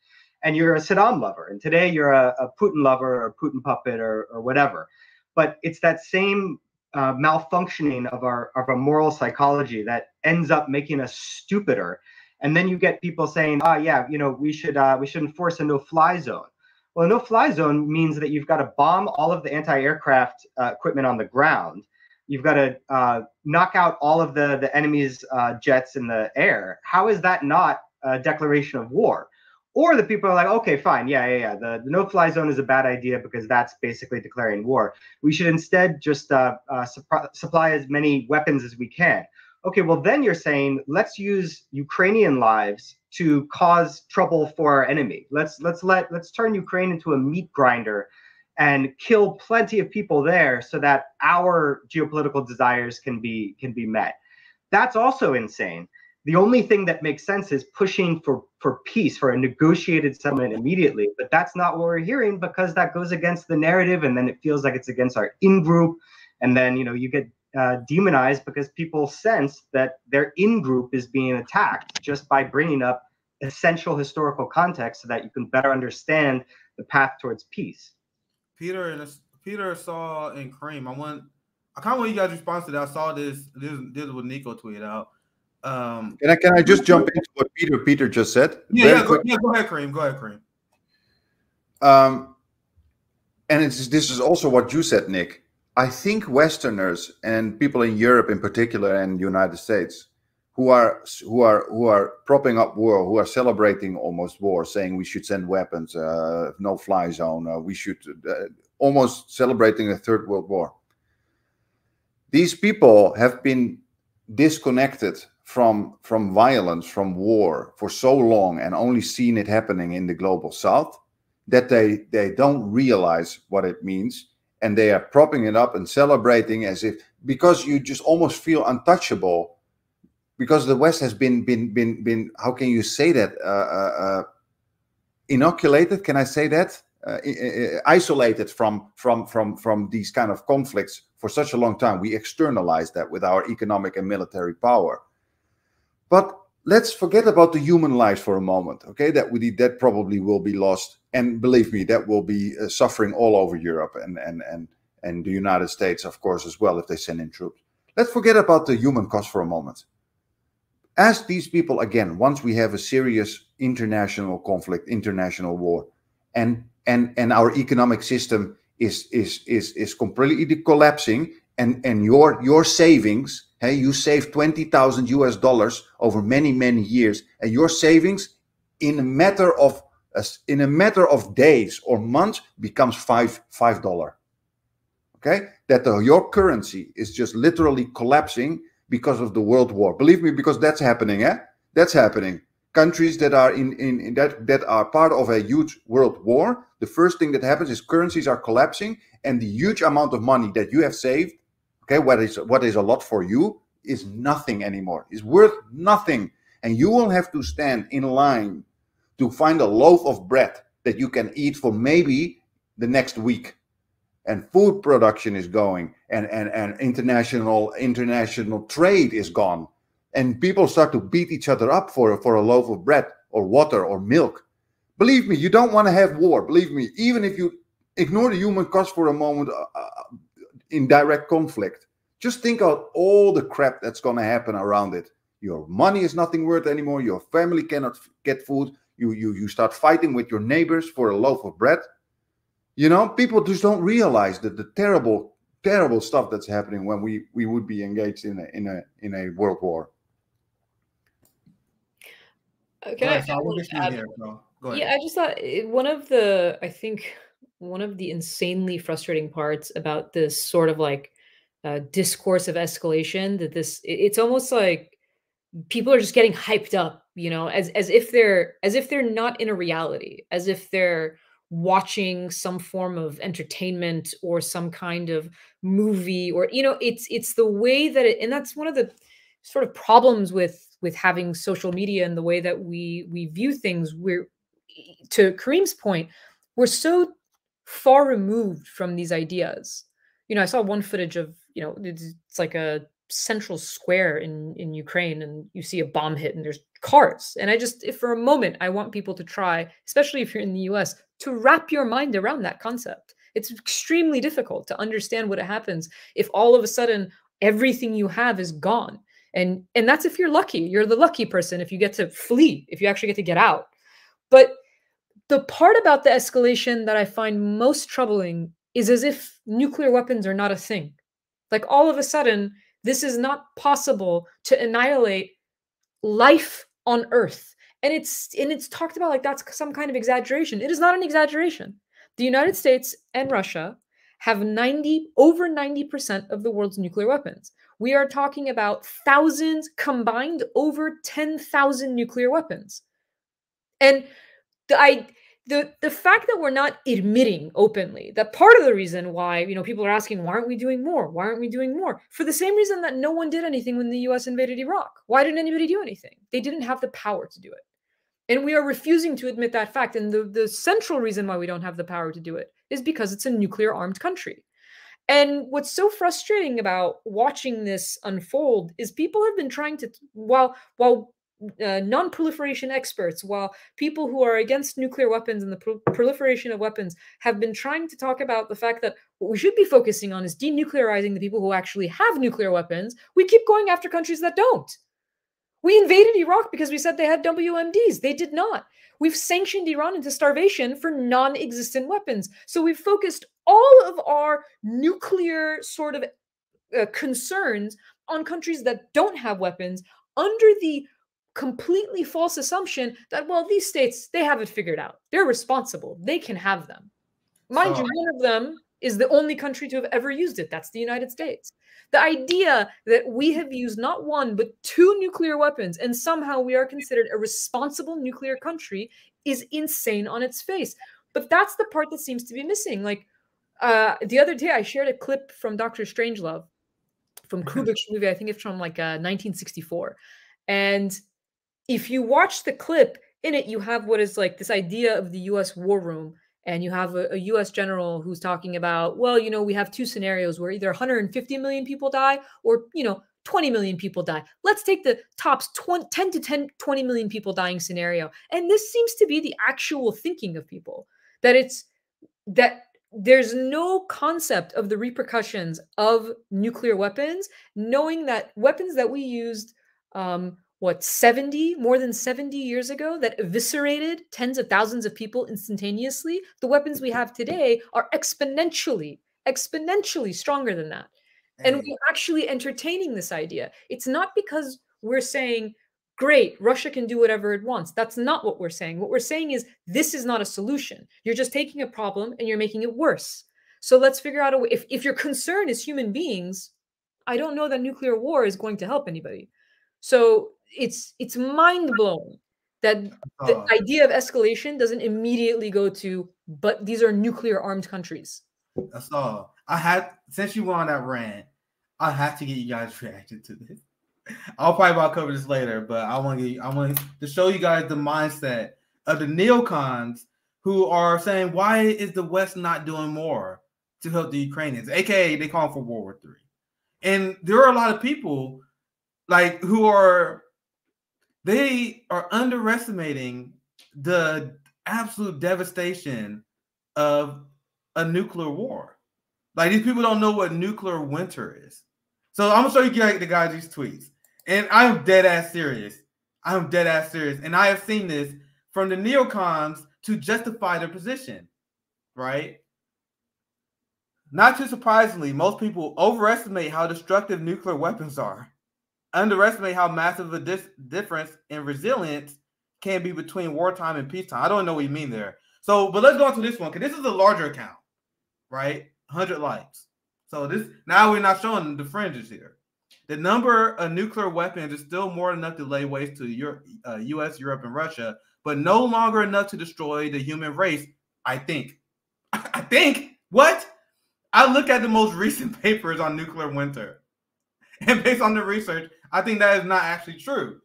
and you're a Saddam lover. And today you're a Putin lover or a Putin puppet or whatever. But it's that same malfunctioning of our moral psychology that ends up making us stupider. And then you get people saying, we should enforce a no-fly zone. Well, a no-fly zone means that you've got to bomb all of the anti-aircraft equipment on the ground. You've got to knock out all of the enemy's jets in the air. How is that not a declaration of war? Or the people are like, okay, fine, yeah. The no-fly zone is a bad idea because that's basically declaring war. We should instead just supply as many weapons as we can. Okay, well then you're saying let's use Ukrainian lives to cause trouble for our enemy. Let's turn Ukraine into a meat grinder and kill plenty of people there so that our geopolitical desires can be met. That's also insane. The only thing that makes sense is pushing for peace, for a negotiated settlement immediately. But that's not what we're hearing, because that goes against the narrative, and then it feels like it's against our in-group. And then, you get demonized because people sense that their in-group is being attacked just by bringing up essential historical context so that you can better understand the path towards peace. Peter saw and Cream. I kind of want you guys to respond to that. I saw this what Nico tweeted out. Can I just jump into what Peter just said? Go ahead, Cream. And this is also what you said, Nick. I think Westerners and people in Europe in particular and the United States who are propping up war, who are celebrating almost war, saying we should send weapons, no-fly zone, we should almost celebrating a third world war. These people have been disconnected from violence, from war for so long, and only seen it happening in the global south, that they don't realize what it means, and they are propping it up and celebrating as if, because you just almost feel untouchable, because the West has been how can you say that, inoculated, can I say that, isolated from these kind of conflicts for such a long time. We externalize that with our economic and military power. But let's forget about the human lives for a moment, okay? That probably will be lost, and believe me, that will be suffering all over Europe and the United States, of course, as well, if they send in troops. Let's forget about the human cost for a moment. Ask these people again, once we have a serious international conflict, international war, and our economic system is completely collapsing, and your savings, hey, you save $20,000 US over many years, and your savings in a matter of days or months becomes $5. Okay, that your currency is just literally collapsing because of the world war. Believe me, because that's happening. That's happening. Countries that are that are part of a huge world war, the first thing that happens is currencies are collapsing, and the huge amount of money that you have saved, okay, what is a lot for you, is nothing anymore. Is worth nothing, and you will have to stand in line to find a loaf of bread that you can eat for maybe the next week. And food production is going, and international trade is gone. And people start to beat each other up for a loaf of bread or water or milk. Believe me, you don't want to have war. Believe me, even if you ignore the human cost for a moment in direct conflict, just think of all the crap that's going to happen around it. Your money is nothing worth anymore. Your family cannot get food. You start fighting with your neighbors for a loaf of bread. People just don't realize that the terrible stuff that's happening when we would be engaged in a world war. Okay. I just thought one of the insanely frustrating parts about this sort of like discourse of escalation, that it's almost like people are just getting hyped up, as if they're not in a reality, as if they're watching some form of entertainment or some kind of movie, or it's the way that and that's one of the sort of problems with having social media and the way that we view things. We're, to Kareem's point, we're so far removed from these ideas. I saw one footage of, it's like a central square in Ukraine, and you see a bomb hit and there's cars. And if for a moment, I want people to try, especially if you're in the US, to wrap your mind around that concept. It's extremely difficult to understand what happens if all of a sudden everything you have is gone. And that's if you're lucky. You're the lucky person if you get to flee, if you actually get to get out. But the part about the escalation that I find most troubling is as if nuclear weapons are not a thing. Like all of a sudden, this is not possible to annihilate life on Earth. And it's talked about like that's some kind of exaggeration. It is not an exaggeration. The United States and Russia have over 90% of the world's nuclear weapons. We are talking about thousands, combined over 10,000 nuclear weapons. And the fact that we're not admitting openly that part of the reason why, people are asking, why aren't we doing more? Why aren't we doing more? For the same reason that no one did anything when the US invaded Iraq. Why didn't anybody do anything? They didn't have the power to do it. And we are refusing to admit that fact. And the central reason why we don't have the power to do it is because it's a nuclear armed country. And what's so frustrating about watching this unfold is people have been trying to, while non-proliferation experts, while people who are against nuclear weapons and the proliferation of weapons have been trying to talk about the fact that what we should be focusing on is denuclearizing the people who actually have nuclear weapons, we keep going after countries that don't. We invaded Iraq because we said they had WMDs. They did not. We've sanctioned Iran into starvation for non-existent weapons. So we've focused all of our nuclear sort of concerns on countries that don't have weapons under the completely false assumption that, well, these states, they have it figured out. They're responsible. They can have them. Mind you, one of them is the only country to have ever used it. That's the United States. The idea that we have used not one, but 2 nuclear weapons and somehow we are considered a responsible nuclear country is insane on its face. But that's the part that seems to be missing. Like the other day, I shared a clip from Dr. Strangelove from Kubrick's movie. I think it's from like 1964. And if you watch the clip, in it, you have what is like this idea of the US war room. And you have a US general who's talking about, well, we have 2 scenarios where either 150 million people die or, 20 million people die. Let's take the tops 10 to 20 million people dying scenario. And this seems to be the actual thinking of people, that there's no concept of the repercussions of nuclear weapons, knowing that weapons that we used, more than 70 years ago that eviscerated tens of thousands of people instantaneously, the weapons we have today are exponentially stronger than that. And we're actually entertaining this idea. It's not because we're saying, great, Russia can do whatever it wants. That's not what we're saying. What we're saying is this is not a solution. You're just taking a problem and you're making it worse. So let's figure out a way. If your concern is human beings, I don't know that nuclear war is going to help anybody. So it's mind-blowing that the idea of escalation doesn't immediately go to, but these are nuclear armed countries. That's all. Since you went on that rant, I have to get you guys reacted to this. I'll probably about cover this later, but I want to show you guys the mindset of the neocons who are saying, why is the West not doing more to help the Ukrainians? AKA, they call for World War III. And there are a lot of people who are underestimating the absolute devastation of a nuclear war. Like, these people don't know what nuclear winter is. So I'm gonna show you the guys these tweets. And I'm dead ass serious. And I have seen this from the neocons to justify their position, right? Not too surprisingly, most people overestimate how destructive nuclear weapons are. Underestimate how massive a difference in resilience can be between wartime and peacetime. I don't know what you mean there. So, but let's go on to this one, because this is a larger account, right? 100 likes. So now we're not showing the fringes here. The number of nuclear weapons is still more than enough to lay waste to US, Europe, and Russia, but no longer enough to destroy the human race, I think. I think? What? I look at the most recent papers on nuclear winter. And based on the research, I think that is not actually true.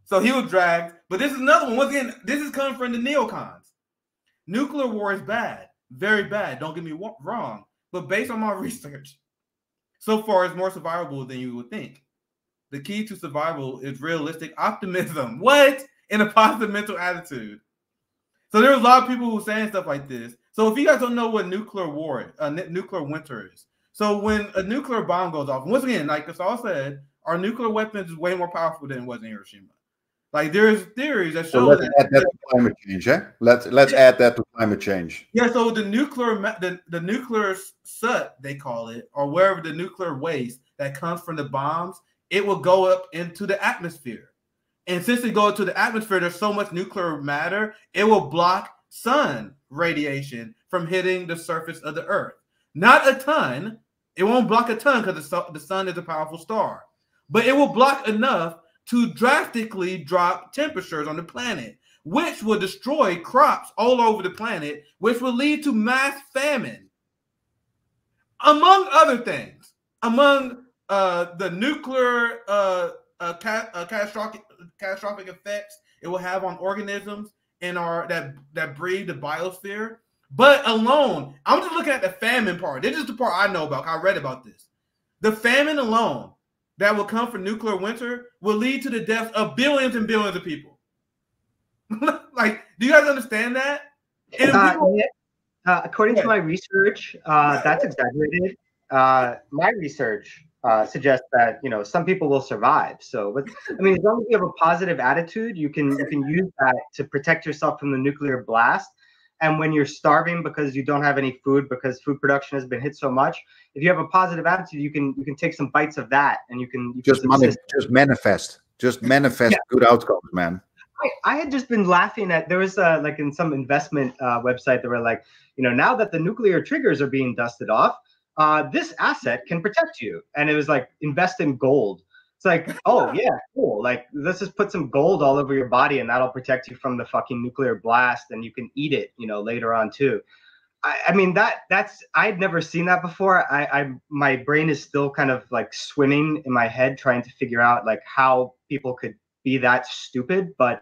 So he was dragged. But this is another one. Once again, this is coming from the neocons. Nuclear war is bad. Very bad. Don't get me wrong. But based on my research, so far it's more survivable than you would think. The key to survival is realistic optimism. What? And a positive mental attitude. So there's a lot of people who are saying stuff like this. So if you guys don't know what nuclear winter is. So when a nuclear bomb goes off, once again, like Cashapp said, our nuclear weapons is way more powerful than it was in Hiroshima. Like there's theories that So show let's that. add that to climate change, eh? Let's add that to climate change. Yeah, so the nuclear soot, they call it, or wherever the nuclear waste that comes from the bombs, it will go up into the atmosphere. And since it goes into the atmosphere, there's so much nuclear matter, it will block sun radiation from hitting the surface of the Earth. Not a ton. It won't block a ton because the sun is a powerful star. But it will block enough to drastically drop temperatures on the planet, which will destroy crops all over the planet, which will lead to mass famine. Among other things, among the nuclear catastrophic effects it will have on organisms in our that breed the biosphere. But alone, I'm just looking at the famine part. This is the part I know about. I read about this. The famine alone that will come from nuclear winter will lead to the death of billions and billions of people. Like, do you guys understand that? According to my research, that's exaggerated. My research suggests that some people will survive. So, I mean, as long as you have a positive attitude, you can use that to protect yourself from the nuclear blast. And when you're starving because you don't have any food because food production has been hit so much, if you have a positive attitude, you can take some bites of that, and you can just manifest yeah. Good outcomes, man. I had just been laughing at, there was like in some investment website, they were like, now that the nuclear triggers are being dusted off, this asset can protect you. And it was like, invest in gold. It's like, oh yeah, cool. Like, let's just put some gold all over your body and that'll protect you from the fucking nuclear blast, and you can eat it, later on too. I mean, that's, I'd never seen that before. My brain is still kind of like swimming in my head trying to figure out like how people could be that stupid. But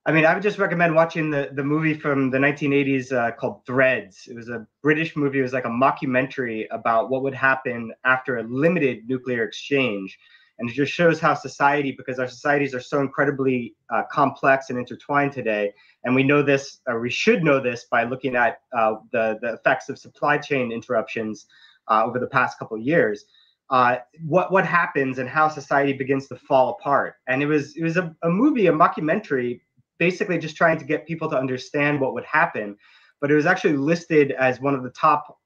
I mean, I would just recommend watching the movie from the 1980s called Threads. It was a British movie. It was like a mockumentary about what would happen after a limited nuclear exchange. And it just shows how society, because our societies are so incredibly complex and intertwined today, and we know this, or we should know this, by looking at the effects of supply chain interruptions over the past couple of years. What happens and how society begins to fall apart. And it was a movie, a mockumentary, basically just trying to get people to understand what would happen. But it was actually listed as one of the top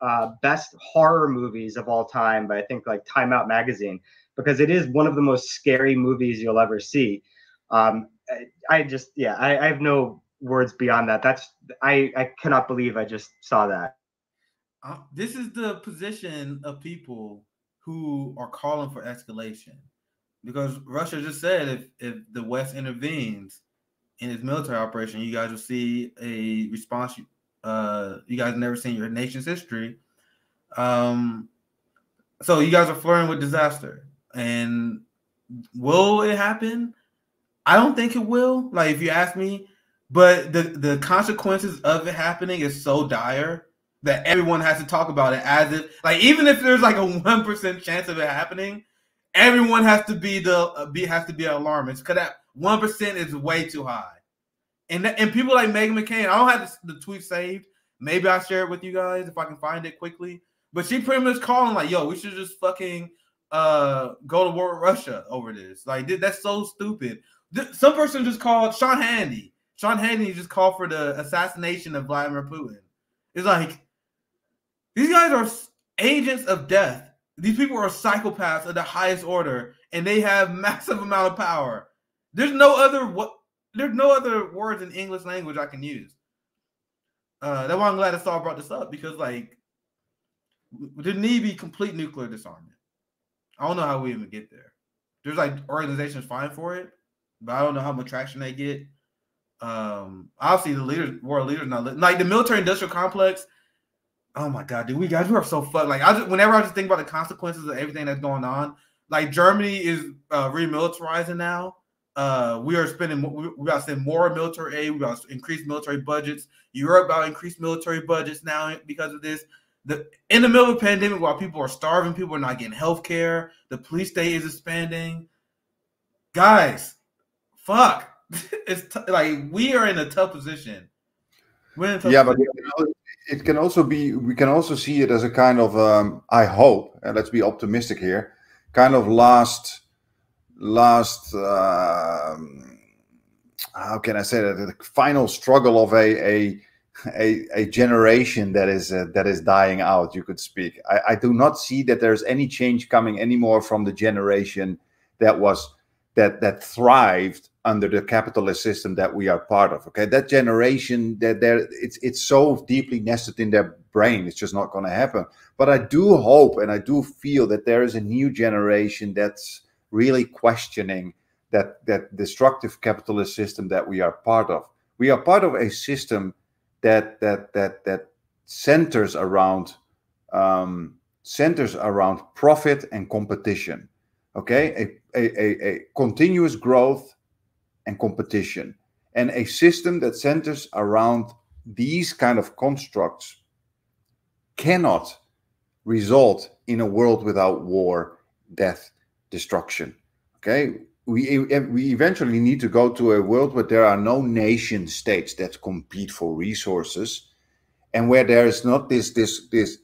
best horror movies of all time by, I think, like Time Out magazine, because it is one of the most scary movies you'll ever see. I have no words beyond that. I cannot believe I just saw that. This is the position of people who are calling for escalation, because Russia just said if the West intervenes in its military operation, you guys will see a response you guys never seen in your nation's history. So you guys are flirting with disaster. And will it happen? I don't think it will, like, if you ask me. But the consequences of it happening is so dire that everyone has to talk about it as if, like, even if there's like a 1% chance of it happening, everyone has to be an alarmist, because that 1% is way too high. And people like Meghan McCain, I don't have the tweet saved. Maybe I'll share it with you guys if I can find it quickly. But she pretty much calling like, yo, we should just fucking go to war with Russia over this. Like, that's so stupid. Some person just called Sean Hannity. Sean Hannity just called for the assassination of Vladimir Putin. It's like, these guys are agents of death. These people are psychopaths of the highest order, and they have massive amount of power. There's no other words in English language I can use. That's why I'm glad Assault brought this up, because like, there need to be complete nuclear disarmament. I don't know how we even get there. There's like organizations fighting for it, but I don't know how much traction they get. Obviously the world leaders not like the military-industrial complex. Oh my god, dude, we are so fucked. Like, whenever I just think about the consequences of everything that's going on, like Germany is remilitarizing now. We got to send more military aid. We got to increase military budgets. Europe about to increase military budgets now because of this. In the middle of a pandemic, while people are starving, people are not getting health care. The police state is expanding. Guys, fuck. It's like, we are in a tough position. We're in a tough position. But it can also be, we can also see it as a kind of, I hope, and let's be optimistic here, kind of last how can I say that, the final struggle of a generation that is dying out, you could speak. I do not see that there's any change coming anymore from the generation that thrived under the capitalist system that we are part of. Okay, that generation, it's so deeply nested in their brain, it's just not going to happen. But I do hope and I do feel that there is a new generation that's really questioning that destructive capitalist system that we are part of. We are part of a system that centers around profit and competition. Okay, a continuous growth and competition, and a system that centers around these kind of constructs cannot result in a world without war, death, destruction. Okay, we eventually need to go to a world where there are no nation states that compete for resources, and where there is not this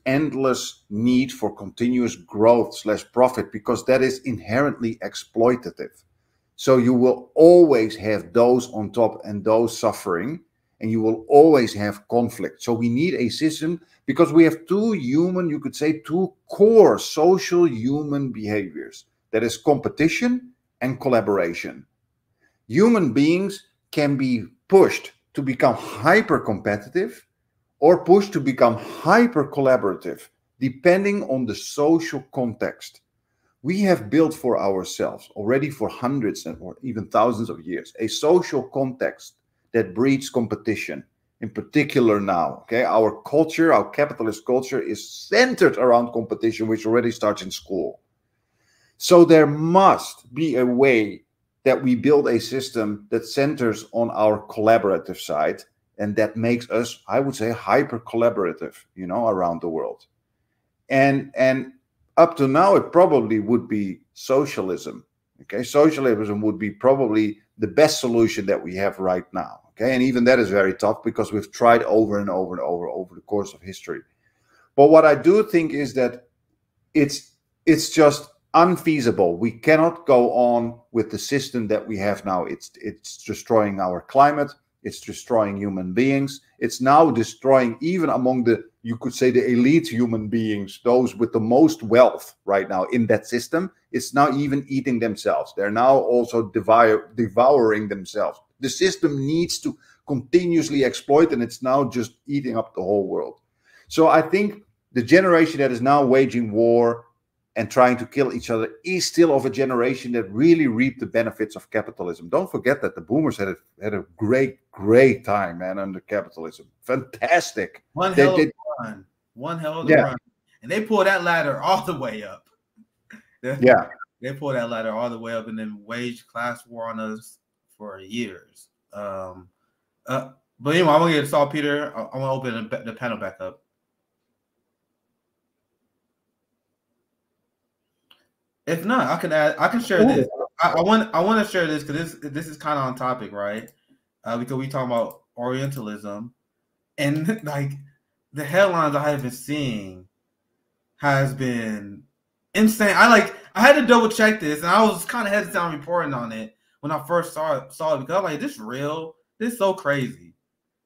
endless need for continuous growth / profit, because that is inherently exploitative. So you will always have those on top and those suffering, and you will always have conflict. So we need a system, because we have you could say two core social human behaviors. That is competition and collaboration. Human beings can be pushed to become hyper competitive or pushed to become hyper collaborative, depending on the social context. We have built for ourselves already for hundreds or even thousands of years a social context that breeds competition, in particular now. Okay, our culture, our capitalist culture, is centered around competition, which already starts in school. So there must be a way that we build a system that centers on our collaborative side, and that makes us, I would say, hyper collaborative, around the world. And up to now, it probably would be socialism. Okay, socialism would be probably the best solution that we have right now. Okay, and even that is very tough, because we've tried over and over and over the course of history. But what I do think is that it's just unfeasible. We cannot go on with the system that we have now. It's destroying our climate. It's destroying human beings. It's now destroying even among you could say, the elite human beings, those with the most wealth right now in that system. It's now even eating themselves. They're now also devouring themselves. The system needs to continuously exploit, and it's now just eating up the whole world. So I think the generation that is now waging war and trying to kill each other is still of a generation that really reaped the benefits of capitalism. Don't forget that the boomers had a great time, man, under capitalism. Fantastic. One hell of a run. And they pulled that ladder all the way up. They pulled that ladder all the way up and then waged class war on us for years. But anyway, I'm going to get Saltpeter. I want to open the panel back up. If not, I can share this. I want to share this because this is kind of on topic, right? Because we talking about Orientalism, and like the headlines I have been seeing has been insane. I had to double check this, and I was kind of hesitant on reporting on it when I first saw it because I was like, this real? This is so crazy.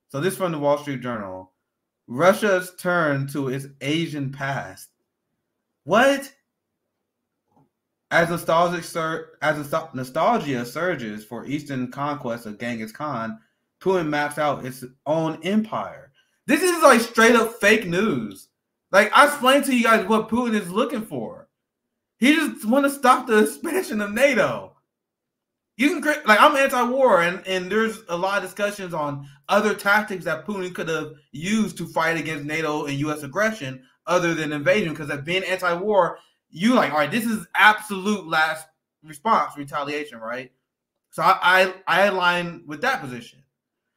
So this from the Wall Street Journal. Russia's turn to its Asian past. What? As nostalgia surges for Eastern conquest of Genghis Khan, Putin maps out its own empire. This is like straight up fake news. Like, I explained to you guys what Putin is looking for. He just want to stop the expansion of NATO. You can I'm anti-war, and there's a lot of discussions on other tactics that Putin could have used to fight against NATO and U.S. aggression other than invasion. Because as being anti-war, you all right, this is absolute last response, retaliation, right? So I align with that position.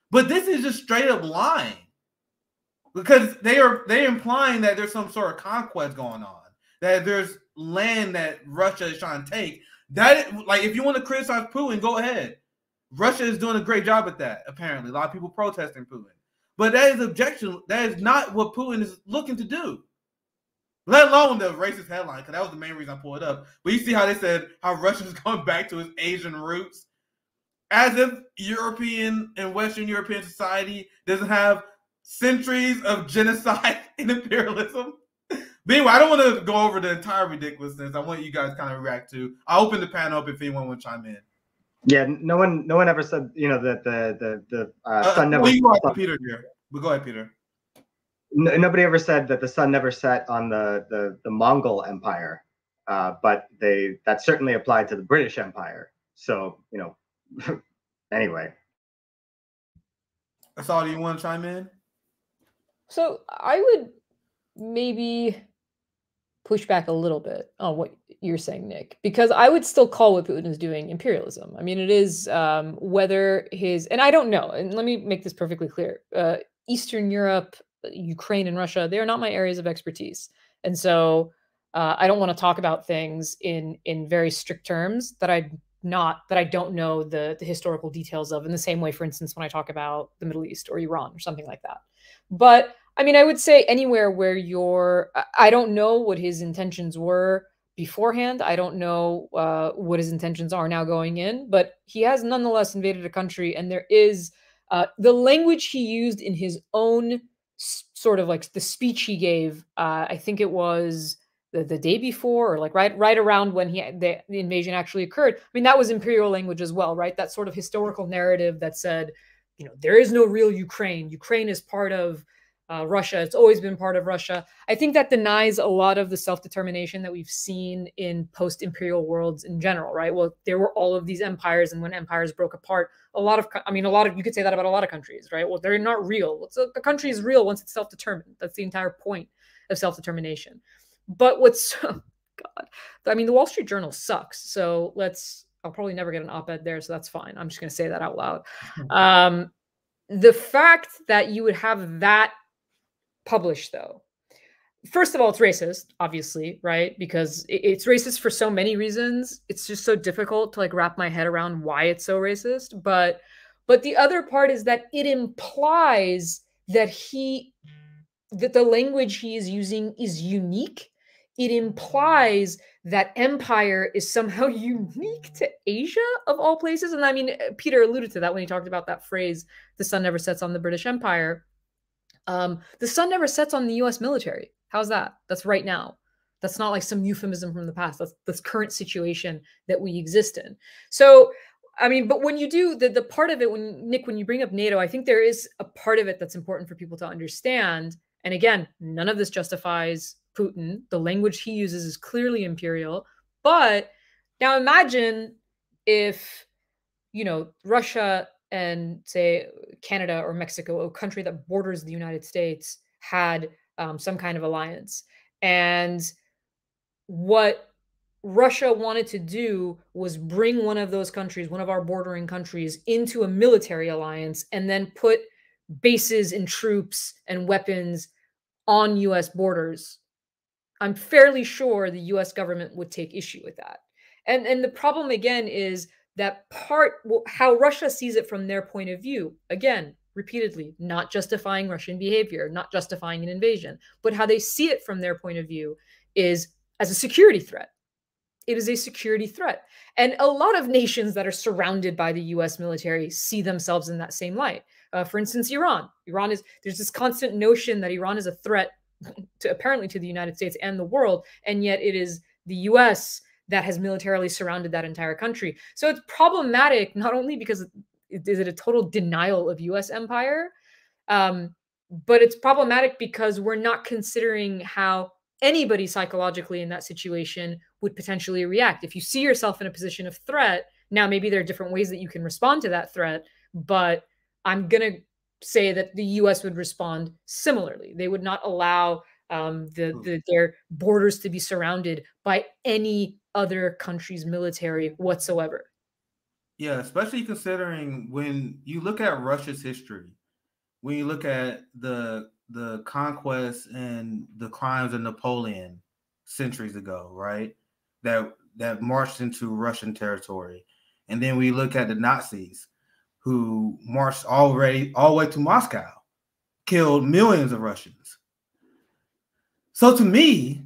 But this is just straight up lying. Because they're implying that there's some sort of conquest going on. That there's land that Russia is trying to take. That, like, if you want to criticize Putin, go ahead. Russia is doing a great job at that, apparently. A lot of people protesting Putin. But that is objection. That is not what Putin is looking to do. Let alone the racist headline, because that was the main reason I pulled it up. But you see how they said how Russia's going back to its Asian roots. as if European and Western European society doesn't have centuries of genocide and imperialism. But anyway, I don't want to go over the entire ridiculousness. I want you guys kind of react to. I'll open the panel up if anyone want to chime in. Yeah, no one ever said, you know, that the sun never. We go ahead, Peter here. But go ahead, Peter. Nobody ever said that the sun never set on the Mongol Empire, but that certainly applied to the British Empire. So, you know, anyway. Asad, do you want to chime in? So I would maybe push back a little bit on what you're saying, Nick, because I would still call what Putin is doing imperialism. I mean, it is whether and I don't know, and let me make this perfectly clear. Eastern Europe, Ukraine, and Russia, they are not my areas of expertise. And so I don't want to talk about things in very strict terms that I don't know the historical details of, in the same way, for instance, when I talk about the Middle East or Iran or something like that. But I mean, I would say anywhere where I don't know what his intentions were beforehand. I don't know what his intentions are now going in, but he has nonetheless invaded a country, and there is the language he used in his own sort of like the speech he gave. I think it was the day before, or like right around when the invasion actually occurred. I mean, that was imperial language as well, right? That sort of historical narrative that said, you know, there is no real Ukraine. Ukraine is part of Russia. It's always been part of Russia. I think that denies a lot of the self-determination that we've seen in post-imperial worlds in general, right? Well, there were all of these empires, and when empires broke apart, you could say that about a lot of countries, right? Well, they're not real. A country is real once it's self-determined. That's the entire point of self-determination. But God, I mean, the Wall Street Journal sucks. So I'll probably never get an op-ed there, so that's fine. I'm just going to say that out loud. The fact that you would have that published, though, first of all, it's racist, obviously, right? Because it's racist for so many reasons. It's just so difficult to like wrap my head around why it's so racist. But the other part is that it implies that the language he is using is unique. It implies that empire is somehow unique to Asia, of all places. And I mean, Peter alluded to that when he talked about that phrase, the sun never sets on the British Empire. The sun never sets on the US military. How's that? That's right now. That's not like some euphemism from the past. That's the current situation that we exist in. So, I mean, but when you do the part of it, when you bring up NATO, I think there is a part of it that's important for people to understand. And again, none of this justifies Putin. The language he uses is clearly imperial. But now imagine if, you know, Russia and say Canada or Mexico, a country that borders the United States, had some kind of alliance. And what Russia wanted to do was bring one of those countries, one of our bordering countries, into a military alliance and then put bases and troops and weapons on US borders. I'm fairly sure the US government would take issue with that. And the problem, again, is that how Russia sees it from their point of view, again, repeatedly, not justifying Russian behavior, not justifying an invasion, but how they see it from their point of view is as a security threat. It is a security threat. And a lot of nations that are surrounded by the US military see themselves in that same light. For instance, Iran. There's this constant notion that Iran is a threat apparently to the United States and the world, and yet it is the US that has militarily surrounded that entire country. So it's problematic, not only because is it a total denial of US empire, but it's problematic because we're not considering how anybody psychologically in that situation would potentially react. If you see yourself in a position of threat, now maybe there are different ways that you can respond to that threat, but I'm going to say that the US would respond similarly. They would not allow their borders to be surrounded by any other country's military whatsoever. Yeah, especially considering when you look at Russia's history, when you look at the conquests and the crimes of Napoleon centuries ago, right? That marched into Russian territory. And then we look at the Nazis who marched all the way to Moscow, killed millions of Russians. So to me,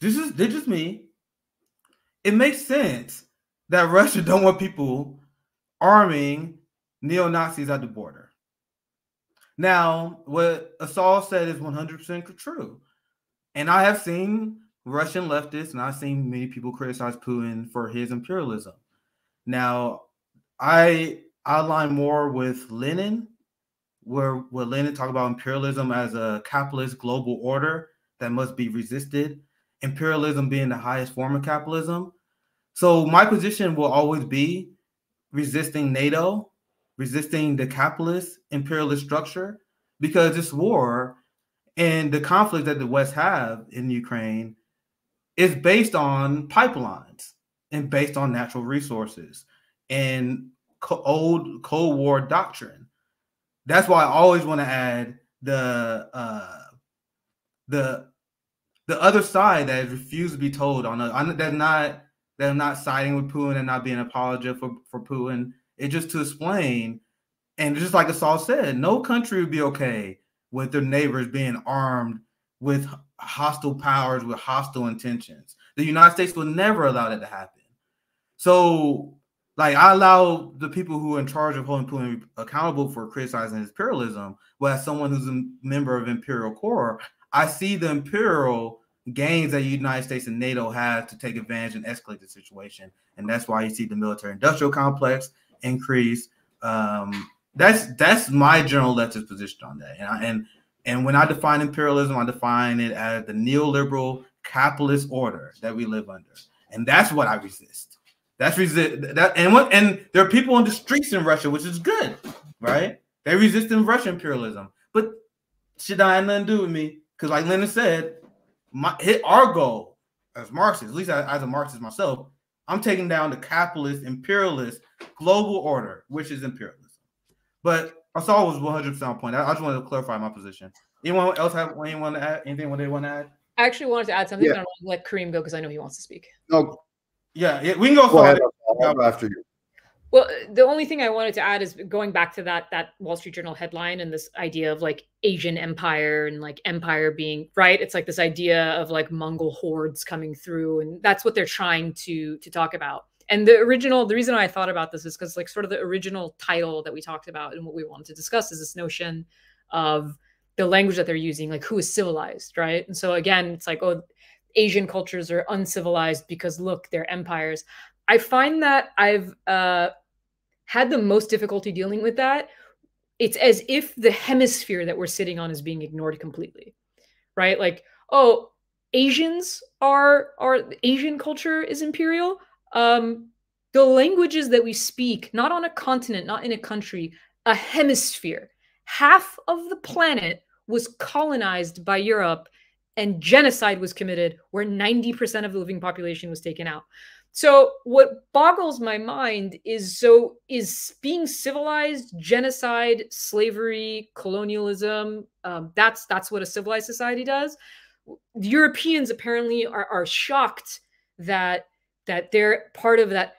this is just me, it makes sense that Russia don't want people arming neo-Nazis at the border. Now, what Asal said is 100% true. And I have seen Russian leftists, and I've seen many people criticize Putin for his imperialism. Now, I align more with Lenin, where Lenin talked about imperialism as a capitalist global order that must be resisted, imperialism being the highest form of capitalism. So my position will always be resisting NATO, resisting the capitalist imperialist structure, because this war and the conflict that the West have in Ukraine is based on pipelines and based on natural resources and old Cold War doctrine. That's why I always want to add the other side that refused to be told on they're not siding with Putin and not being an apologist for Putin. It's just to explain, and just like Asal said, no country would be okay with their neighbors being armed with hostile powers with hostile intentions. The United States will never allow that to happen. So, like, I allow the people who are in charge of holding Putin accountable for criticizing his imperialism. But as someone who's a member of Imperial Core, I see the imperial gains that the United States and NATO have to take advantage and escalate the situation. And that's why you see the military-industrial complex increase. That's my general leftist position on that. And when I define imperialism, I define it as the neoliberal capitalist order that we live under. And that's what I resist. And there are people on the streets in Russia, which is good, right? They resisting Russian imperialism. But shit had nothing to do with me. Because like Lenin said, our goal as Marxists, at least as a Marxist myself, I'm taking down the capitalist, imperialist, global order, which is imperialism. But Asal was 100% on point. I just wanted to clarify my position. Anyone else have anyone to add? Anything they want to add? I actually wanted to add something, but I want to let Kareem go because I know he wants to speak. No. Yeah, we can go ahead after you. Well, the only thing I wanted to add is going back to that Wall Street Journal headline and this idea of like Asian empire and like empire being right. It's like this idea of like Mongol hordes coming through, and that's what they're trying to talk about. And the reason I thought about this is because like sort of the original title that we talked about and what we wanted to discuss is this notion of the language that they're using, like who is civilized, right? And so again, it's like, oh, Asian cultures are uncivilized because look, they're empires. I find that I've had the most difficulty dealing with that. It's as if the hemisphere that we're sitting on is being ignored completely, right? Like, oh, Asians Asian culture is imperial. The languages that we speak, not on a continent, not in a country, a hemisphere, half of the planet was colonized by Europe and genocide was committed where 90% of the living population was taken out. So what boggles my mind is being civilized, genocide, slavery, colonialism, that's what a civilized society does. The Europeans apparently are shocked that they're part of that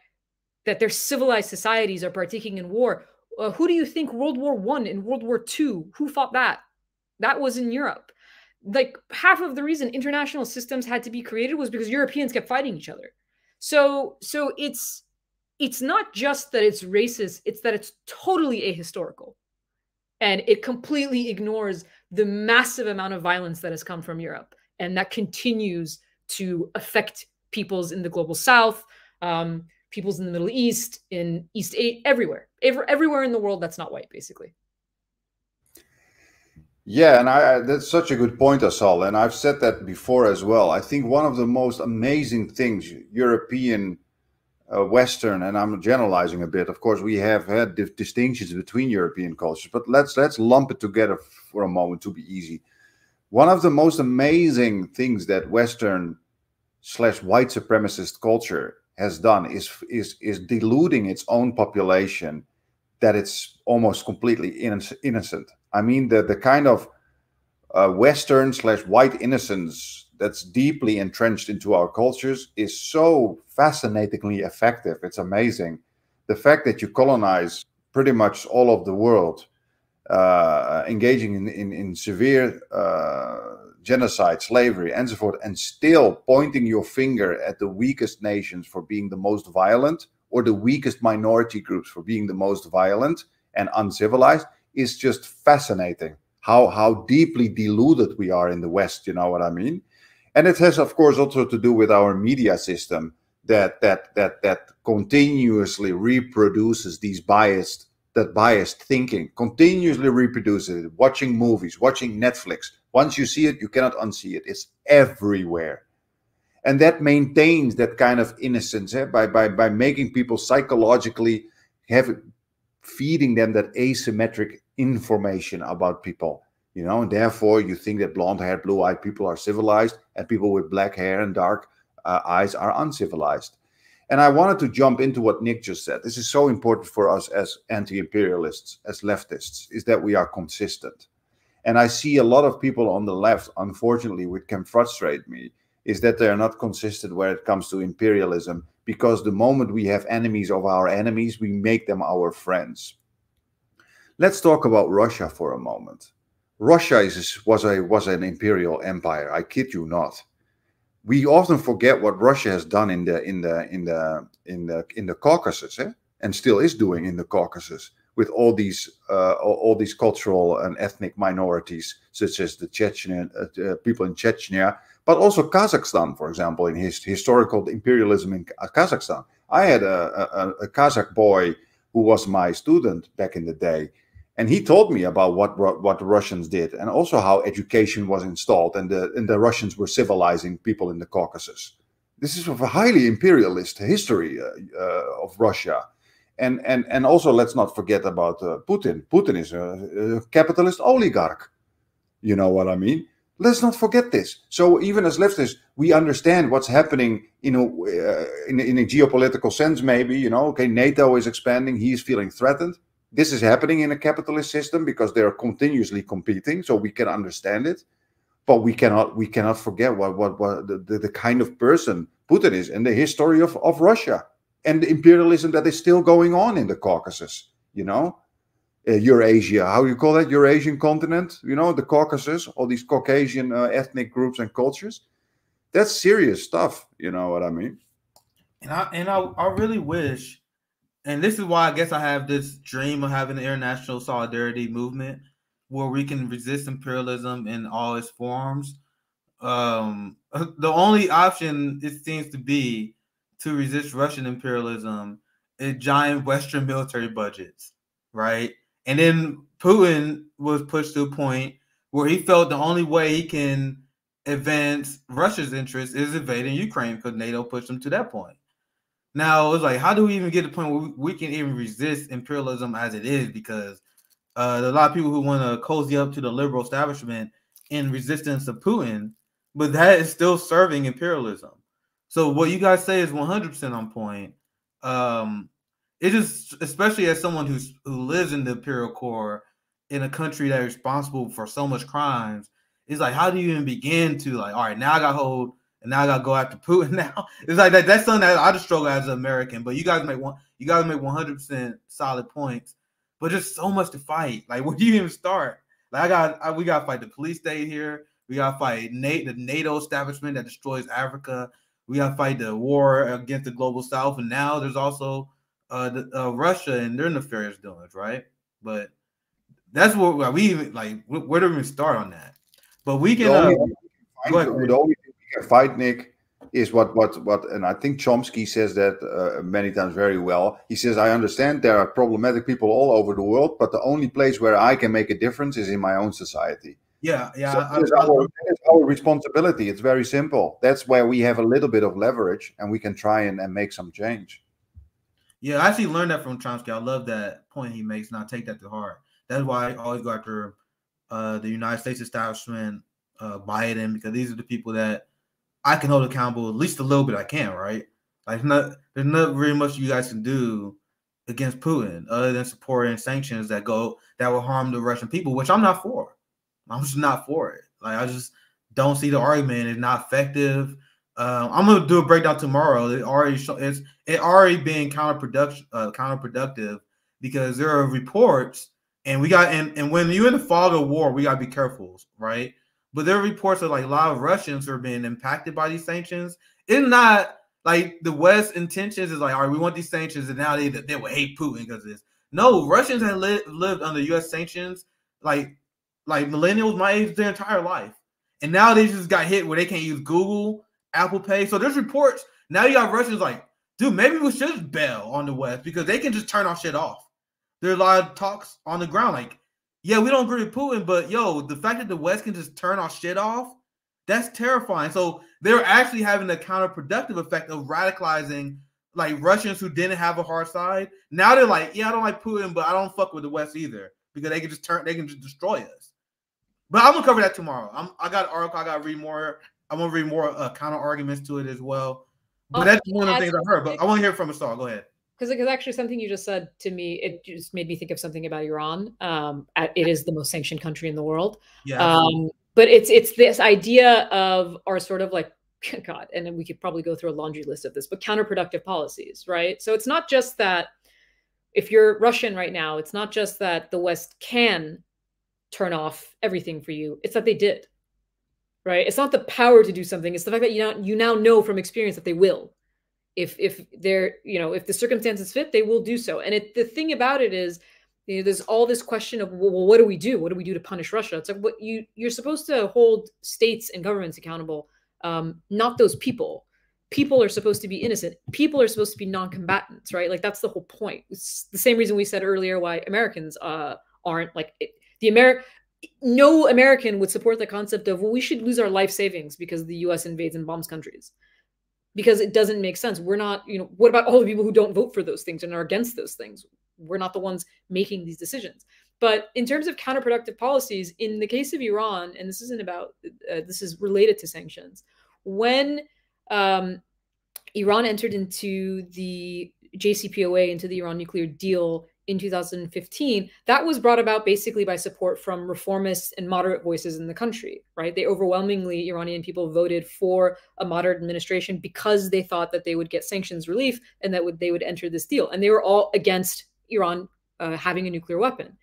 their civilized societies are partaking in war. Who do you think World War I and World War II, who fought that? That was in Europe. Like half of the reason international systems had to be created was because Europeans kept fighting each other. So it's not just that it's racist, it's that it's totally ahistorical. And it completely ignores the massive amount of violence that has come from Europe. And that continues to affect peoples in the global South, peoples in the Middle East, in East Asia, everywhere in the world that's not white, basically. Yeah, and that's such a good point, Asal, and I've said that before as well. I think one of the most amazing things European, Western, and I'm generalizing a bit. Of course, we have had distinctions between European cultures, but let's lump it together for a moment to be easy. One of the most amazing things that Western / white supremacist culture has done is deluding its own population that it's almost completely innocent. I mean, the kind of Western / white innocence that's deeply entrenched into our cultures is so fascinatingly effective. It's amazing. The fact that you colonize pretty much all of the world, engaging in severe genocide, slavery, and so forth, and still pointing your finger at the weakest nations for being the most violent or the weakest minority groups for being the most violent and uncivilized is just fascinating. How deeply deluded we are in the West, you know what I mean? And it has, of course, also to do with our media system that continuously reproduces these biased thinking, continuously reproduces it. Watching movies, watching Netflix. Once you see it, you cannot unsee it. It's everywhere. And that maintains that kind of innocence by making people psychologically feeding them that asymmetric information about people, you know, and therefore you think that blonde-haired, blue-eyed people are civilized and people with black hair and dark eyes are uncivilized. And I wanted to jump into what Nick just said. This is so important for us as anti-imperialists, as leftists, is that we are consistent. And I see a lot of people on the left, unfortunately, which can frustrate me, is that they are not consistent when it comes to imperialism, because the moment we have enemies of our enemies, we make them our friends. Let's talk about Russia for a moment. Russia was an imperial empire. I kid you not. We often forget what Russia has done in the Caucasus, and still is doing in the Caucasus, with all these cultural and ethnic minorities, such as the Chechen people in Chechnya, but also Kazakhstan, for example, in his historical imperialism in Kazakhstan. I had a Kazakh boy who was my student back in the day, and he told me about what the Russians did, and also how education was installed, and the Russians were civilizing people in the Caucasus. This is a highly imperialist history of Russia. And also, let's not forget about Putin. Putin is a capitalist oligarch. You know what I mean? Let's not forget this. So even as leftists, we understand what's happening, you know, in a geopolitical sense, maybe, you know, okay, NATO is expanding. He is feeling threatened. This is happening in a capitalist system because they are continuously competing. So we can understand it. But we cannot forget what the kind of person Putin is in the history of Russia. And the imperialism that is still going on in the Caucasus, you know, Eurasia, how you call that, Eurasian continent, you know, the Caucasus, all these Caucasian ethnic groups and cultures. That's serious stuff, you know what I mean? And I really wish, and this is why I guess I have this dream of having an international solidarity movement where we can resist imperialism in all its forms. The only option, it seems to be, to resist Russian imperialism is giant Western military budgets, right? And then Putin was pushed to a point where he felt the only way he can advance Russia's interests is invading Ukraine, because NATO pushed him to that point. Now, it was like, how do we even get to the point where we can even resist imperialism as it is? Because there are a lot of people who want to cozy up to the liberal establishment in resistance of Putin, but that is still serving imperialism. So what you guys say is 100% on point. It is, especially as someone who lives in the imperial core in a country that is responsible for so much crimes, it's like, how do you even begin to, like, all right, now I got hold and now I got to go after Putin now? It's like that's something that I just struggle as an American. But you guys make 100% solid points, but just so much to fight. Like, where do you even start? Like, we got to fight the police state here. We got to fight the NATO establishment that destroys Africa. We got to fight the war against the global South, and now there's also Russia and their nefarious doings, right? But that's what we even, like. Where do we even start on that? But we can. The only thing we can fight, Nick, is what, and I think Chomsky says that many times very well. He says, "I understand there are problematic people all over the world, but the only place where I can make a difference is in my own society." Yeah. So it's our responsibility. It's very simple. That's where we have a little bit of leverage, and we can try and make some change. Yeah, I actually learned that from Chomsky. I love that point he makes, and I take that to heart. That's why I always go after the United States establishment, Biden, because these are the people that I can hold accountable at least a little bit. I can, right? Like, there's not very much you guys can do against Putin other than supporting sanctions that will harm the Russian people, which I'm not for. I'm just not for it. Like, I just don't see the argument. It's not effective. I'm gonna do a breakdown tomorrow. It already being counterproductive because there are reports, and when you're in the fog of war, we gotta be careful, right? But there are reports that, like, a lot of Russians are being impacted by these sanctions. It's not like the West intentions is like, all right, we want these sanctions, and now they will hate Putin because of this. No, Russians have lived under U.S. sanctions like millennials my age their entire life, and now they just got hit where they can't use Google, Apple Pay. So there's reports now. You got Russians like, dude, maybe we should bail on the West because they can just turn our shit off. There's a lot of talks on the ground like, yeah, we don't agree with Putin, but yo, the fact that the West can just turn our shit off, that's terrifying. So they're actually having a counterproductive effect of radicalizing like Russians who didn't have a hard side. Now they're like, yeah, I don't like Putin, but I don't fuck with the West either because they can just destroy us. But I'm gonna cover that tomorrow. I got an article. I got to read more. I want to read more counter arguments to it as well. But that's one of the things I heard. But I want to hear from Asar. Go ahead. Because actually something you just said to me, it just made me think of something about Iran. It is the most sanctioned country in the world. Yeah. But it's this idea of our sort of like, God, and then we could probably go through a laundry list of this, but counterproductive policies, right? So it's not just that if you're Russian right now, it's not just that the West can turn off everything for you. It's that they did, right? It's not the power to do something. It's the fact that you now know from experience that they will. If they're, if the circumstances fit, they will do so. And the thing about it is, there's all this question of, well, what do we do? What do we do to punish Russia? It's like you're supposed to hold states and governments accountable, not those people. People are supposed to be innocent. People are supposed to be non-combatants, right? Like that's the whole point. It's the same reason we said earlier why Americans aren't like no American would support the concept of, well, we should lose our life savings because the U.S. invades and bombs countries. Because it doesn't make sense. We're not, what about all the people who don't vote for those things and are against those things? We're not the ones making these decisions. But in terms of counterproductive policies, in the case of Iran, and this isn't about, this is related to sanctions, when Iran entered into the JCPOA, into the Iran nuclear deal in 2015, that was brought about basically by support from reformist and moderate voices in the country, right? They overwhelmingly, Iranian people voted for a moderate administration because they thought that they would get sanctions relief and that they would enter this deal. And they were all against Iran having a nuclear weapon.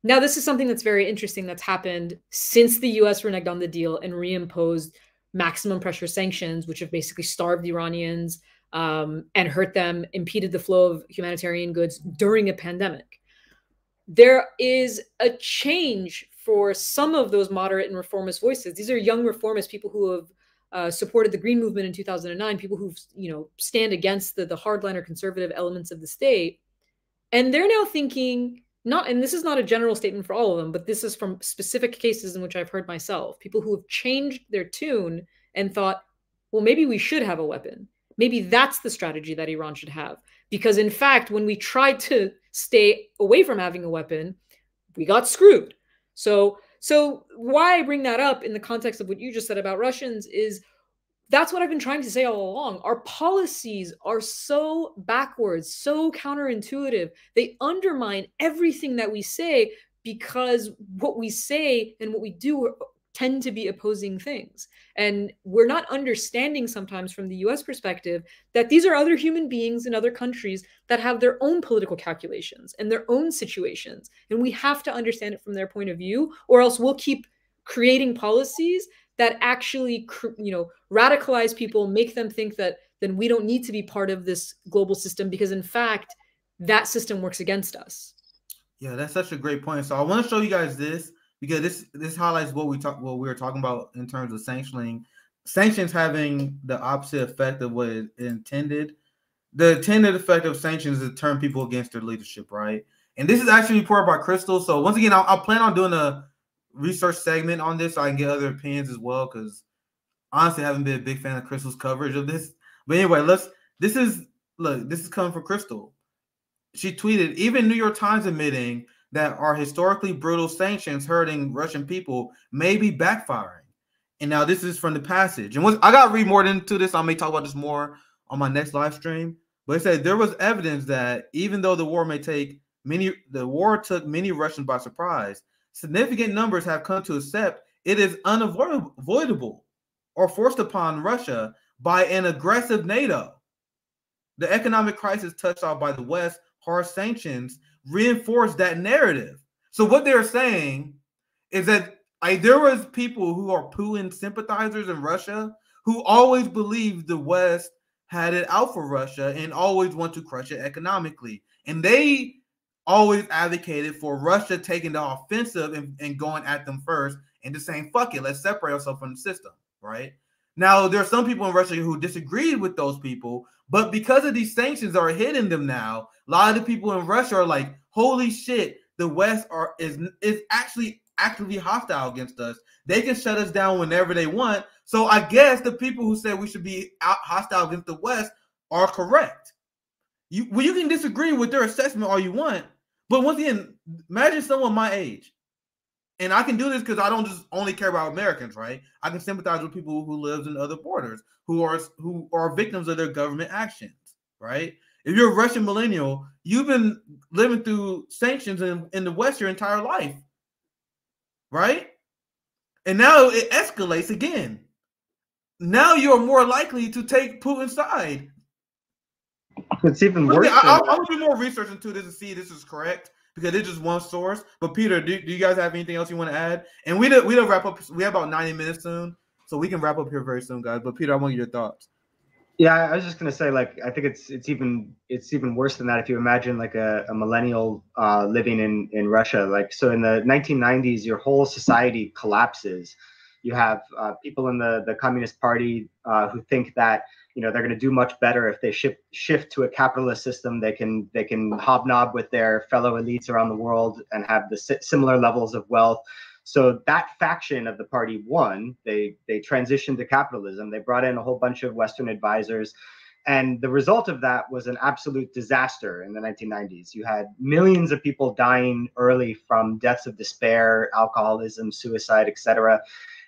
Now, this is something that's very interesting that's happened since the US reneged on the deal and reimposed maximum pressure sanctions, which have basically starved the Iranians and hurt them, impeded the flow of humanitarian goods during a pandemic. There is a change for some of those moderate and reformist voices. These are young reformists, people who have supported the Green Movement in 2009, people who stand against the hardliner conservative elements of the state. And they're now thinking, and this is not a general statement for all of them, but this is from specific cases in which I've heard myself, people who have changed their tune and thought, well, maybe we should have a weapon. Maybe that's the strategy that Iran should have. Because in fact, when we tried to stay away from having a weapon, we got screwed. So why I bring that up in the context of what you just said about Russians is that's what I've been trying to say all along. Our policies are so backwards, so counterintuitive. They undermine everything that we say because what we say and what we do tend to be opposing things. And we're not understanding sometimes from the US perspective that these are other human beings in other countries that have their own political calculations and their own situations. And we have to understand it from their point of view, or else we'll keep creating policies that actually, radicalize people, make them think that then we don't need to be part of this global system because in fact, that system works against us. Yeah, that's such a great point. So I want to show you guys this, because this highlights what we were talking about in terms of sanctions having the opposite effect of what it intended. The intended effect of sanctions is to turn people against their leadership, right? And this is actually reported by Crystal. So once again, I'll plan on doing a research segment on this so I can get other opinions as well, because honestly, I haven't been a big fan of Crystal's coverage of this. But anyway, this is coming from Crystal. She tweeted, even New York Times admitting that our historically brutal sanctions hurting Russian people may be backfiring. And now this is from the passage. And I got to read more into this. I may talk about this more on my next live stream. But it said there was evidence that even though the war took many Russians by surprise, significant numbers have come to accept it is unavoidable or forced upon Russia by an aggressive NATO. The economic crisis touched off by the West, harsh sanctions reinforce that narrative. So what they're saying is that there was people who are Putin sympathizers in Russia who always believed the West had it out for Russia and always want to crush it economically. And they always advocated for Russia taking the offensive and going at them first and just saying, fuck it, let's separate ourselves from the system, right? Now, there are some people in Russia who disagreed with those people, but because of these sanctions are hitting them now, a lot of the people in Russia are like, holy shit, the West is actually actively hostile against us. They can shut us down whenever they want. So I guess the people who said we should be hostile against the West are correct. You can disagree with their assessment all you want, but once again, imagine someone my age. And I can do this because I don't just only care about Americans, right? I can sympathize with people who live in other borders, who are victims of their government actions, right? If you're a Russian millennial, you've been living through sanctions in the West your entire life, right? And now it escalates again. Now you're more likely to take Putin's side. It's even worse. I'm going to do more research into this to see if this is correct, because it's just one source. But Peter, do you guys have anything else you want to add? And we don't wrap up. We have about 90 minutes soon, so we can wrap up here very soon, guys. But Peter, I want your thoughts. Yeah, I was just gonna say, like, I think it's even worse than that. If you imagine like a millennial living in Russia, like, so in the 1990s, your whole society collapses. You have people in the Communist Party who think that, you know, they're going to do much better if they shift to a capitalist system. They can hobnob with their fellow elites around the world and have the similar levels of wealth. So that faction of the party won. They transitioned to capitalism. They brought in a whole bunch of Western advisors. And the result of that was an absolute disaster in the 1990s. You had millions of people dying early from deaths of despair, alcoholism, suicide, etc.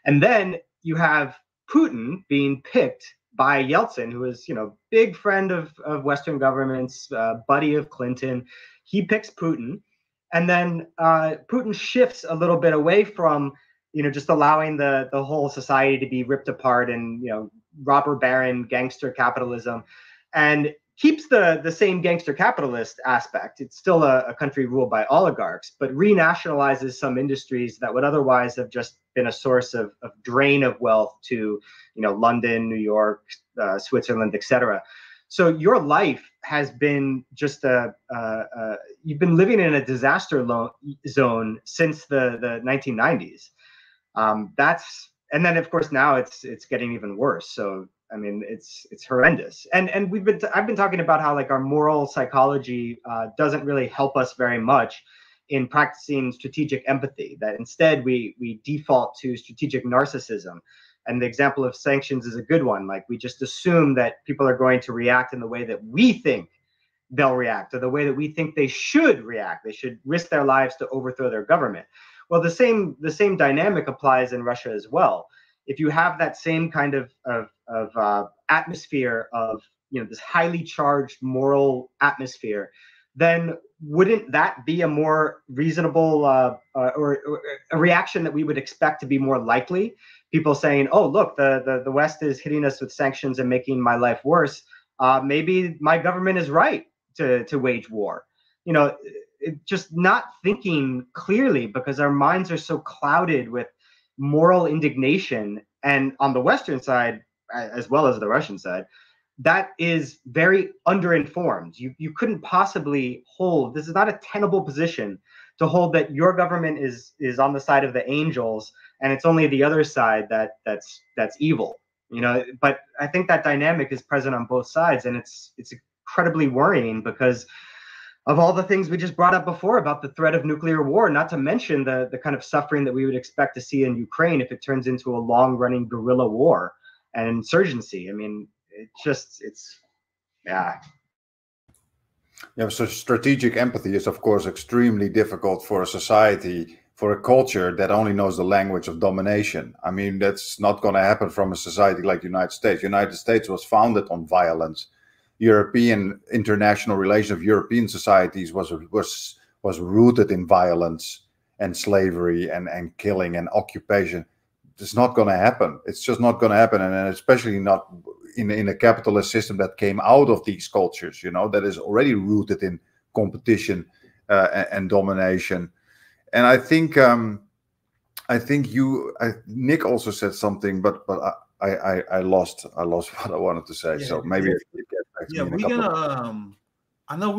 And then you have Putin being picked by Yeltsin, who is, you know, big friend of Western governments, buddy of Clinton. He picks Putin. And then Putin shifts a little bit away from, you know, just allowing the whole society to be ripped apart and, you know, robber baron gangster capitalism, and keeps the same gangster capitalist aspect. It's still a country ruled by oligarchs, but renationalizes some industries that would otherwise have just been a source of drain of wealth to, you know, London, New York, Switzerland, etc. So your life has been just you've been living in a disaster zone since the 1990s. And then of course now it's getting even worse. So I mean, it's horrendous. And I've been talking about how, like, our moral psychology doesn't really help us very much in practicing strategic empathy. That instead we default to strategic narcissism. And the example of sanctions is a good one. Like, we just assume that people are going to react in the way that we think they'll react, or the way that we think they should react. They should risk their lives to overthrow their government. Well, the same dynamic applies in Russia as well. If you have that same kind of atmosphere of, you know, this highly charged moral atmosphere, then wouldn't that be a more reasonable or a reaction that we would expect to be more likely? People saying, "Oh, look, the West is hitting us with sanctions and making my life worse. Maybe my government is right to wage war." You know, just not thinking clearly because our minds are so clouded with moral indignation. And on the Western side, as well as the Russian side, that is very underinformed. You couldn't possibly hold, this is not a tenable position to hold that your government is on the side of the angels and it's only the other side that's evil. You know, but I think that dynamic is present on both sides, and it's incredibly worrying because of all the things we just brought up before about the threat of nuclear war, not to mention the kind of suffering that we would expect to see in Ukraine if it turns into a long-running guerrilla war and insurgency. I mean, yeah. Yeah, so strategic empathy is, of course, extremely difficult for a society, for a culture that only knows the language of domination. I mean, that's not going to happen from a society like the United States. The United States was founded on violence. European international relations of European societies was rooted in violence and slavery and killing and occupation. It's not going to happen. It's just not going to happen, and especially not in a capitalist system that came out of these cultures. You know, that is already rooted in competition and domination. And I think Nick also said something, but I lost what I wanted to say. Yeah, so maybe yeah. if you get back to Yeah, me in a we're couple gonna. I know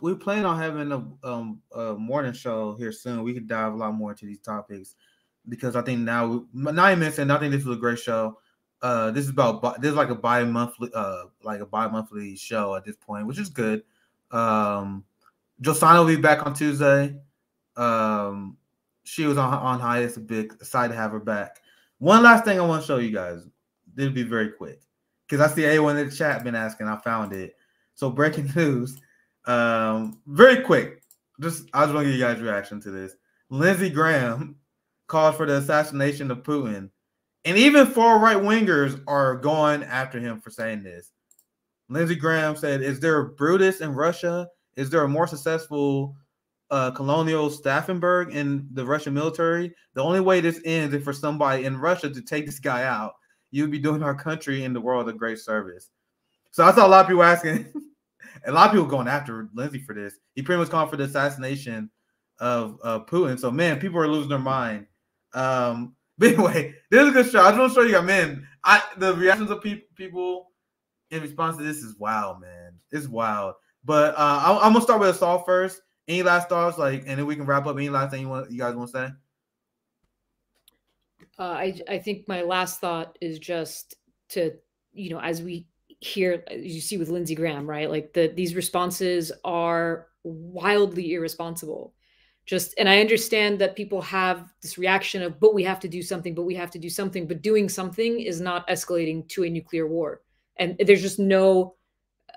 we're planning on having a morning show here soon. We could dive a lot more into these topics because I think now 9 minutes in, I think this was a great show. This is like a bi-monthly show at this point, which is good. Josana will be back on Tuesday. She was on hiatus a bit. Excited to have her back. One last thing I want to show you guys. This will be very quick because I see everyone in the chat been asking. I found it. So breaking news, very quick. I just want to give you guys' reaction to this. Lindsey Graham called for the assassination of Putin, and even far right wingers are going after him for saying this. Lindsey Graham said, "Is there a Brutus in Russia? Is there a more successful colonial Stauffenberg in the Russian military? The only way this ends is for somebody in Russia to take this guy out. You'd be doing our country and the world a great service." So I saw a lot of people asking, a lot of people going after Lindsey for this. He pretty much called for the assassination of Putin. So, man, people are losing their mind. But anyway, this is a good show. I just want to show you guys, man, the reactions of people in response to this is wild, man. It's wild. But I'm going to start with Assault first. Any last thoughts? And then we can wrap up. Any last thing you guys want to say? I think my last thought is just to, as we hear, as you see with Lindsey Graham, right? Like these responses are wildly irresponsible. And I understand that people have this reaction of, but we have to do something, but doing something is not escalating to a nuclear war. And there's just no,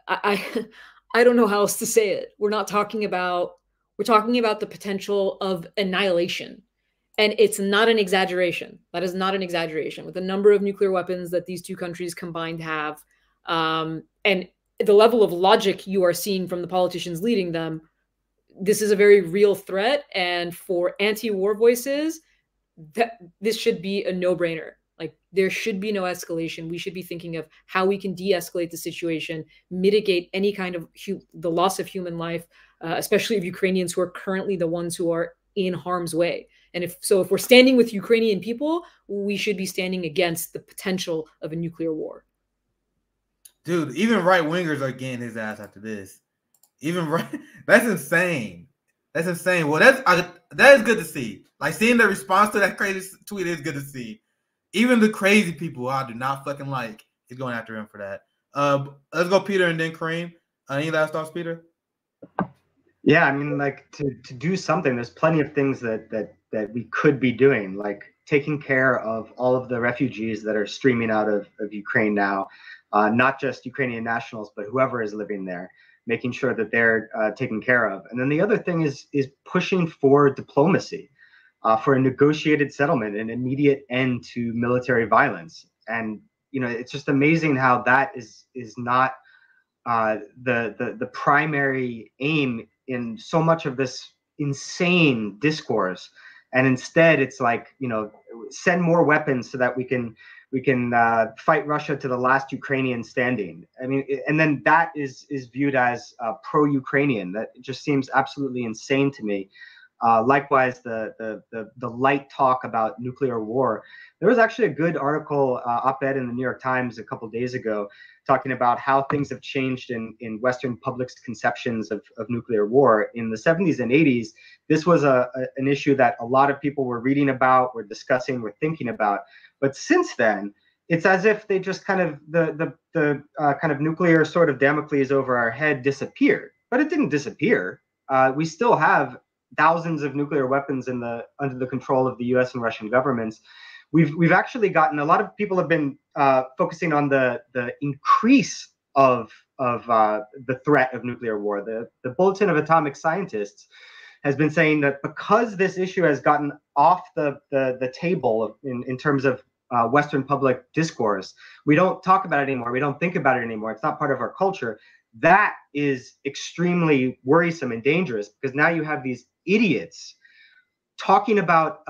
I don't know how else to say it. We're talking about the potential of annihilation. And it's not an exaggeration. That is not an exaggeration. With the number of nuclear weapons that these two countries combined have, and the level of logic you are seeing from the politicians leading them, this is a very real threat. And for anti-war voices, this should be a no-brainer. Like, there should be no escalation. We should be thinking of how we can de-escalate the situation, mitigate any kind of the loss of human life, especially of Ukrainians who are currently the ones who are in harm's way. And if we're standing with Ukrainian people, we should be standing against the potential of a nuclear war. Dude, even right wingers are getting his ass after this. Even right, that's insane. That's insane. Well, that is good to see. Like, seeing the response to that crazy tweet is good to see. Even the crazy people I do not fucking like is going after him for that. Let's go, Peter, and then Kareem. Any last thoughts, Peter? Yeah, I mean, like, to do something, there's plenty of things that we could be doing, like taking care of all of the refugees that are streaming out of Ukraine now, not just Ukrainian nationals, but whoever is living there, making sure that they're taken care of. And then the other thing is pushing for diplomacy, for a negotiated settlement, an immediate end to military violence. And, it's just amazing how that is not the primary aim in so much of this insane discourse. And instead, it's like, send more weapons so that we can fight Russia to the last Ukrainian standing. I mean, and then that is viewed as pro-Ukrainian. That just seems absolutely insane to me. Likewise, the light talk about nuclear war. There was actually a good article, op-ed in the New York Times a couple of days ago, talking about how things have changed in Western public's conceptions of nuclear war. In the 70s and 80s, this was an issue that a lot of people were reading about, were discussing, were thinking about. But since then, it's as if they just kind of the kind of nuclear sort of Damocles over our head disappeared. But it didn't disappear. We still have thousands of nuclear weapons under the control of the U.S. and Russian governments. We've actually gotten, a lot of people have been focusing on the increase of the threat of nuclear war. The Bulletin of Atomic Scientists has been saying that because this issue has gotten off the table in terms of Western public discourse, we don't talk about it anymore. We don't think about it anymore. It's not part of our culture. That is extremely worrisome and dangerous, because now you have these idiots talking about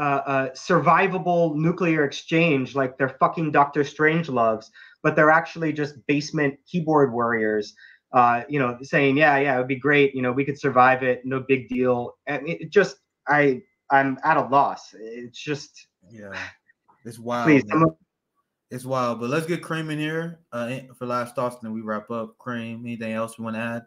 survivable nuclear exchange like they're fucking Dr. Strangeloves, but they're actually just basement keyboard warriors, saying, yeah, it would be great. We could survive it. No big deal. And I'm at a loss. It's just, yeah, it's wild. Please, It's wild. But let's get Cream in here for last thoughts, and then we wrap up. Cream, anything else you want to add?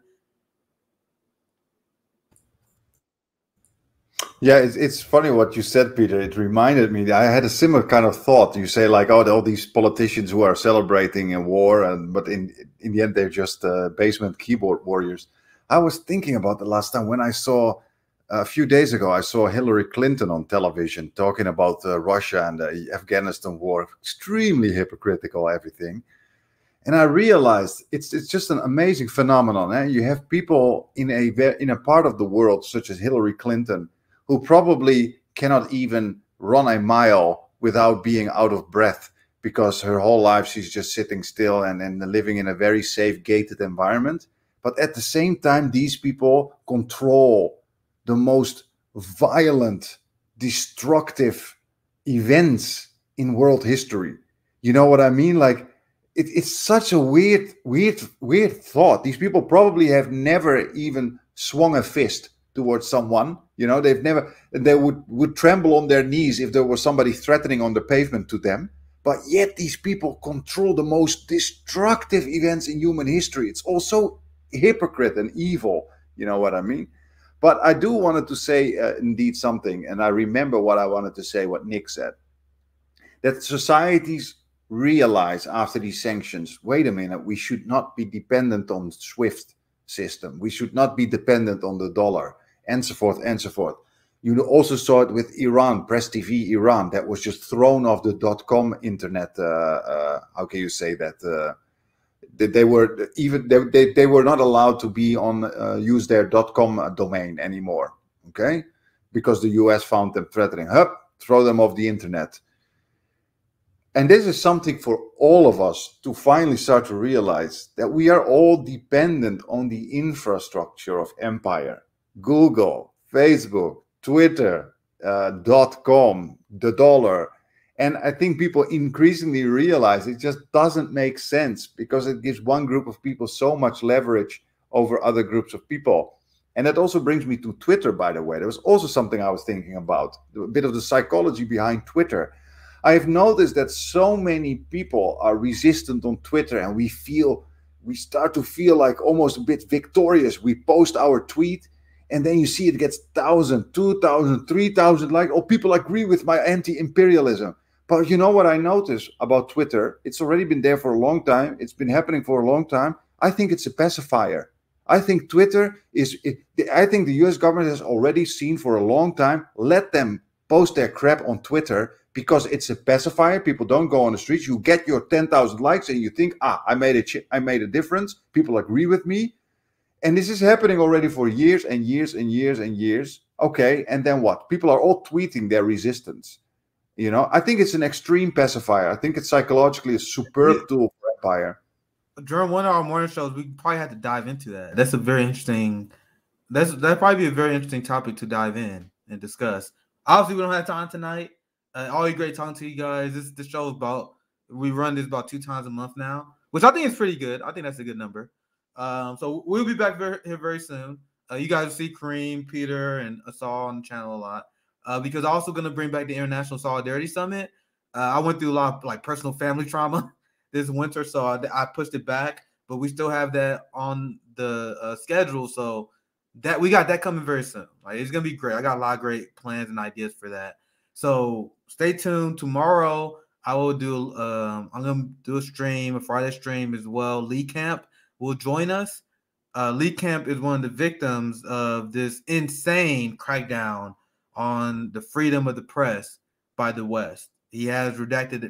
Yeah, it's funny what you said, Peter. It reminded me. I had a similar kind of thought. You say like, oh, all these politicians who are celebrating a war, but in the end they're just basement keyboard warriors. I was thinking about the last time when I saw a few days ago. I saw Hillary Clinton on television talking about Russia and the Afghanistan war. Extremely hypocritical, everything. And I realized it's just an amazing phenomenon. Eh? You have people in a part of the world such as Hillary Clinton, who probably cannot even run a mile without being out of breath, because her whole life she's just sitting still and living in a very safe, gated environment. But at the same time, these people control the most violent, destructive events in world history. You know what I mean? Like, it's such a weird thought. These people probably have never even swung a fist towards someone. You know, they would tremble on their knees if there was somebody threatening on the pavement to them. But yet these people control the most destructive events in human history. It's also hypocrite and evil. You know what I mean? But I do wanted to say indeed something, and I remember what I wanted to say, what Nick said, that societies realize after these sanctions, wait a minute, we should not be dependent on SWIFT system. We should not be dependent on the dollar, and so forth and so forth. You also saw it with Iran, Press TV Iran, that was just thrown off the .com internet. How can you say that? They were not allowed to be on use their .com domain anymore. Okay, because the US found them threatening. Throw them off the internet. And this is something for all of us to finally start to realize, that we are all dependent on the infrastructure of empire. Google, Facebook, Twitter, .com, the dollar. And I think people increasingly realize it just doesn't make sense, because it gives one group of people so much leverage over other groups of people. And that also brings me to Twitter, by the way. There was also something I was thinking about, a bit of the psychology behind Twitter. I have noticed that so many people are resistant on Twitter, and we start to feel like almost a bit victorious. We post our tweet, and then you see it gets 1,000, 2,000, 3,000 likes. Oh, people agree with my anti-imperialism. But you know what I notice about Twitter? It's already been there for a long time. It's been happening for a long time. I think it's a pacifier. I think Twitter I think the US government has already seen for a long time, let them post their crap on Twitter, because it's a pacifier. People don't go on the streets. You get your 10,000 likes and you think, I made a difference. People agree with me. And this is happening already for years and years and years and years. Okay, and then what? People are all tweeting their resistance. You know, I think it's an extreme pacifier. I think it's psychologically a superb tool for empire. During one of our morning shows, we probably had to dive into that. That's a very interesting. That'd probably be a very interesting topic to dive in and discuss. Obviously, we don't have time tonight. Always great talking to you guys. This show is we run this about 2 times a month now, which I think is pretty good. I think that's a good number. So we'll be back here very soon. You guys will see Kareem, Peter, and Asal on the channel a lot. Because I'm also going to bring back the International Solidarity Summit. I went through a lot of like personal family trauma this winter, so I pushed it back. But we still have that on the schedule, so that we got that coming very soon. Like, it's gonna be great. I got a lot of great plans and ideas for that. So stay tuned. Tomorrow I will do. I'm gonna do a Friday stream as well. Lee Camp will join us. Lee Camp is one of the victims of this insane crackdown on the freedom of the press by the West. He has redacted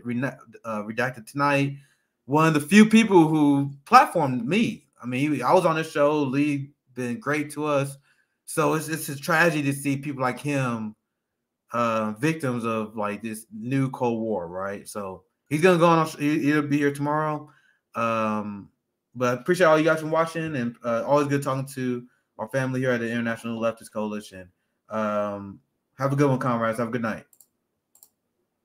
tonight. One of the few people who platformed me. I mean, I was on this show. Lee been great to us. So it's a tragedy to see people like him victims of like this new Cold War, right? So he's gonna go on. He'll be here tomorrow. But appreciate all you guys from watching, and always good talking to our family here at the International Leftist Coalition. Have a good one, comrades. Have a good night.